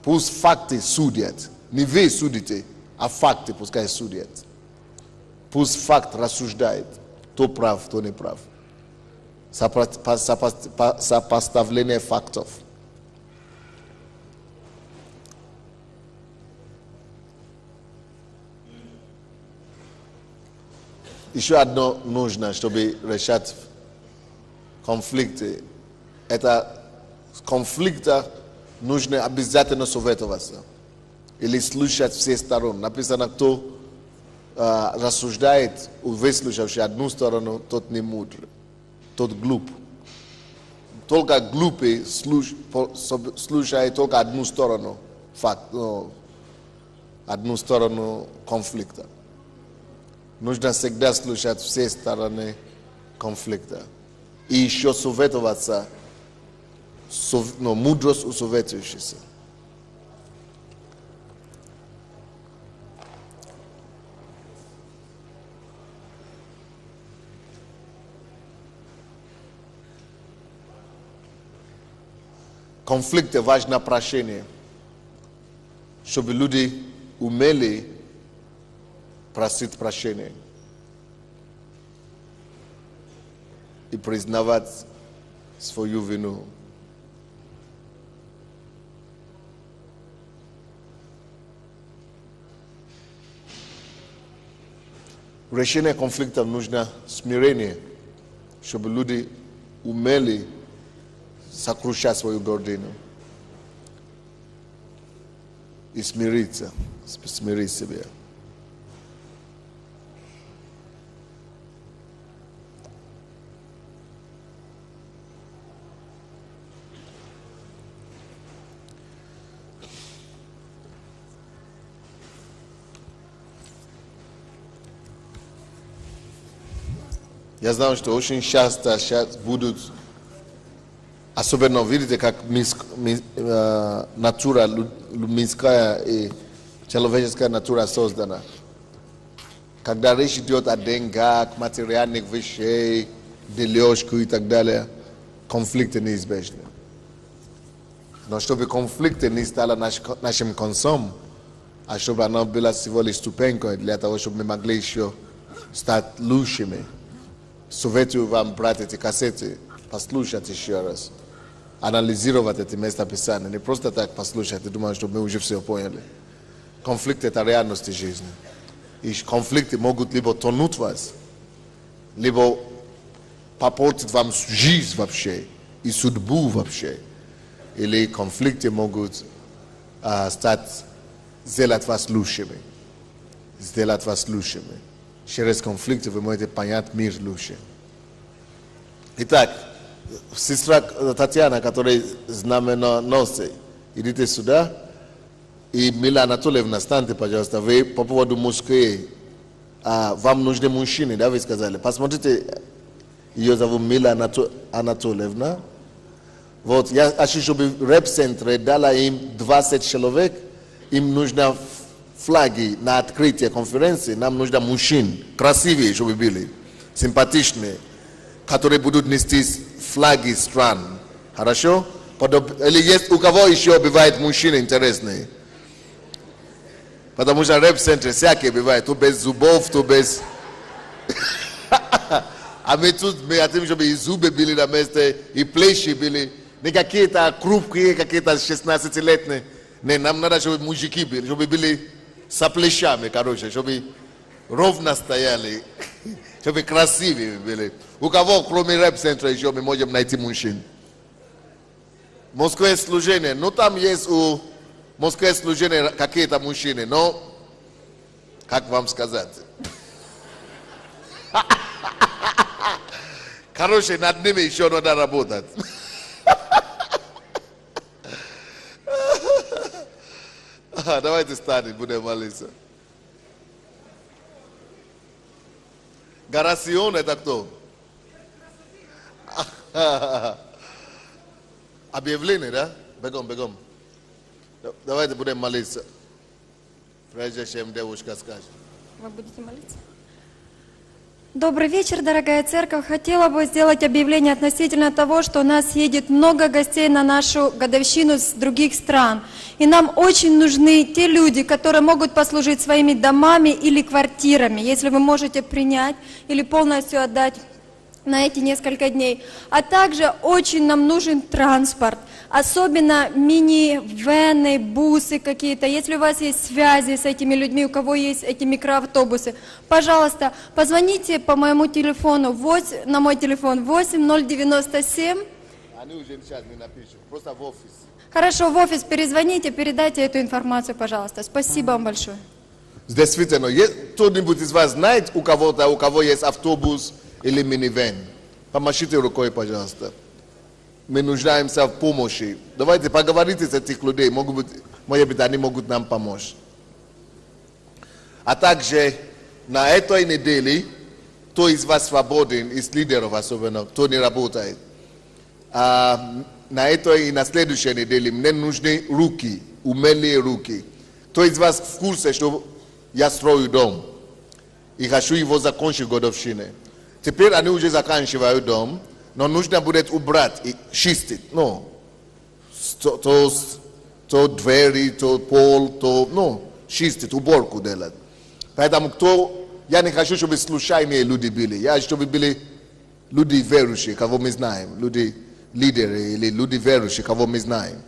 Pus fakte sudjet. Ni ve sudite. A fakte pus kaj sudjet. Pus fakt rasuždajet. To prav, to ne prav. Sa pastavlenie faktov. Еще одно нужно, чтобы решать конфликты. Это конфликты нужно обязательно советоваться. Или слушать все стороны. Написано, кто рассуждает, выслушавший одну сторону, тот не мудрый, тот глуп. Только глупый слушает только одну сторону одну сторону конфликта. Нужно всегда слушать все стороны конфликта. И еще советоваться, мудрость у советующихся. Конфликты важно прощение, чтобы люди умели просить прощения и признавать свою вину. Решение конфликтов нужно смирение, чтобы люди умели сокрушать свою гордыню и смирить себя. Я знаю, что очень часто сейчас будут, особенно видите, как натура людская и человеческая натура создана. Когда речь идет о деньгах, материальных вещей, дележку и так далее, конфликты неизбежны. Но чтобы конфликты не стали нашим концом, а чтобы оно было всего лишь ступенькой для того, чтобы мы могли еще стать лучшими, советую вам брать эти кассеты, послушать еще раз, анализировать эти места Писания. Не просто так послушать и думать, что мы уже все поняли. Конфликты – это реальность жизни. И конфликты могут либо тонуть вас, либо попортить вам жизнь вообще и судьбу вообще. Или конфликты могут сделать вас лучшими. Через конфликты вы можете понять мир лучше. Итак, сестра Татьяна, которая знаменоносец, идите сюда. И Мила Анатольевна, встаньте, пожалуйста, вы по поводу мужской, вам нужны мужчины, да, вы сказали. Посмотрите, ее зовут Мила Анатольевна. Вот, я хочу, чтобы в рэп-центре дала им 20 человек, им нужно флаги на открытие конференции, нам нужно мужчин, красивые, чтобы были, симпатичные, которые будут нести флаги стран. Хорошо? Или есть у кого еще бывает мужчины интересные? Потому что рэп-центре всякие бывают, то без зубов, то без... А мы тут, мы хотим, чтобы и зубы были на месте, и плечи были, не какие-то крупные, какие-то 16-летние. Не, нам надо, чтобы мужики были, чтобы были с плечами, короче, чтобы ровно стояли, чтобы красивые были. У кого, кроме рэп-центра, еще мы можем найти мужчин? Москве служение, ну там есть у Москве служение какие-то мужчины, но, как вам сказать? Короче, над ними еще надо работать. Давайте станем, будем молиться. Гарасион это кто? Объявление, да? Бегом. Давайте будем молиться. Прежде чем девушка скажет. Вы будете молиться? Добрый вечер, дорогая церковь. Хотела бы сделать объявление относительно того, что у нас едет много гостей на нашу годовщину с других стран. И нам очень нужны те люди, которые могут послужить своими домами или квартирами, если вы можете принять или полностью отдать на эти несколько дней. А также очень нам нужен транспорт, особенно мини-вены, бусы какие-то. Если у вас есть связи с этими людьми, у кого есть эти микроавтобусы, пожалуйста, позвоните по моему телефону, на мой телефон 8097. Они уже сейчас не напишут, просто в офис. Хорошо, в офис перезвоните, передайте эту информацию, пожалуйста. Спасибо вам большое. Действительно, кто-нибудь из вас знает у кого-то, у кого есть автобус или минивэн? Помашите рукой, пожалуйста. Мы нуждаемся в помощи. Давайте поговорите с этих людей, может быть, они могут нам помочь. А также на этой неделе, кто из вас свободен, из лидеров особенно, кто не работает. На этой и на следующей неделе мне нужны руки, умелые руки. Кто из вас в курсе, что я строю дом и хочу его закончить годовщины? Теперь они уже заканчивают дом, но нужно будет убрать и чистить. Ну, то двери, то пол, чистить, уборку делать. Поэтому я не хочу, чтобы случайные люди были. Я хочу, чтобы были люди верующие, кого мы знаем, люди лидеры или люди верующие, кого мы знаем.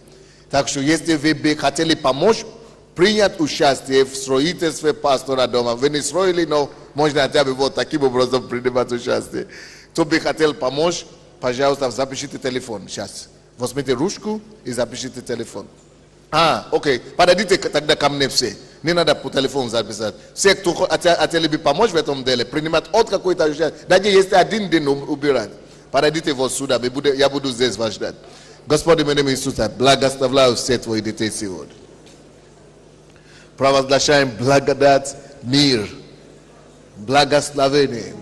Так что если вы бы хотели помочь, принять участие в строительстве пастора дома, вы не строили, но можно хотя бы вот таким образом принимать участие. Кто бы хотел помочь, пожалуйста, запишите телефон сейчас. Возьмите ручку и запишите телефон. Окей, подойдите тогда ко мне все. Не надо по телефону записать. Все, кто хотели бы помочь в этом деле, принимать от какой-то участие, даже если один день убирать. Подойдите вот сюда, я буду здесь вас ждать. Господи, в имя Иисуса, благословляю все твои детей сегодня. Провозглашаем благодать, мир, благословение,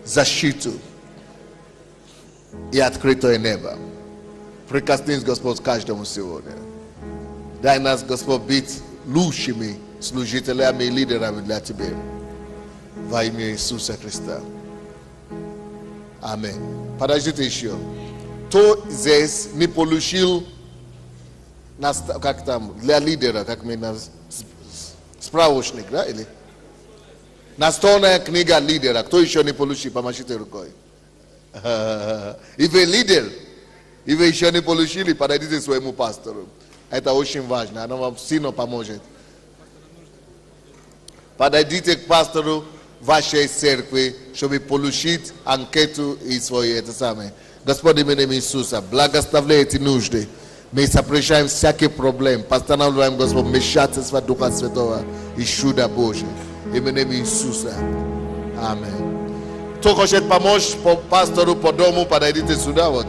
защиту и открытое небо. Прикоснись, Господь, каждому сегодня. Дай нас, Господь, быть лучшими служителями и лидерами для Тебя. Во имя Иисуса Христа. Аминь. Подождите еще. Кто здесь не получил, как там, для лидера, как мы называем, справочник, да, или? Настольная книга лидера. Кто еще не получил, помашите рукой. И вы лидер, и вы еще не получили, подойдите своему пастору. Это очень важно, оно вам сильно поможет. Подойдите к пастору вашей церкви, чтобы получить анкету и свои, это самое. Господи, в имя Иисуса, благословляй эти нужды. Мы запрещаем всякий проблем, постановляем, Господь, вмешательство Духа Святого и чудо Божие. В имя Иисуса. Аминь. Кто хочет помочь по пастору, по дому, подойдите сюда. Вот.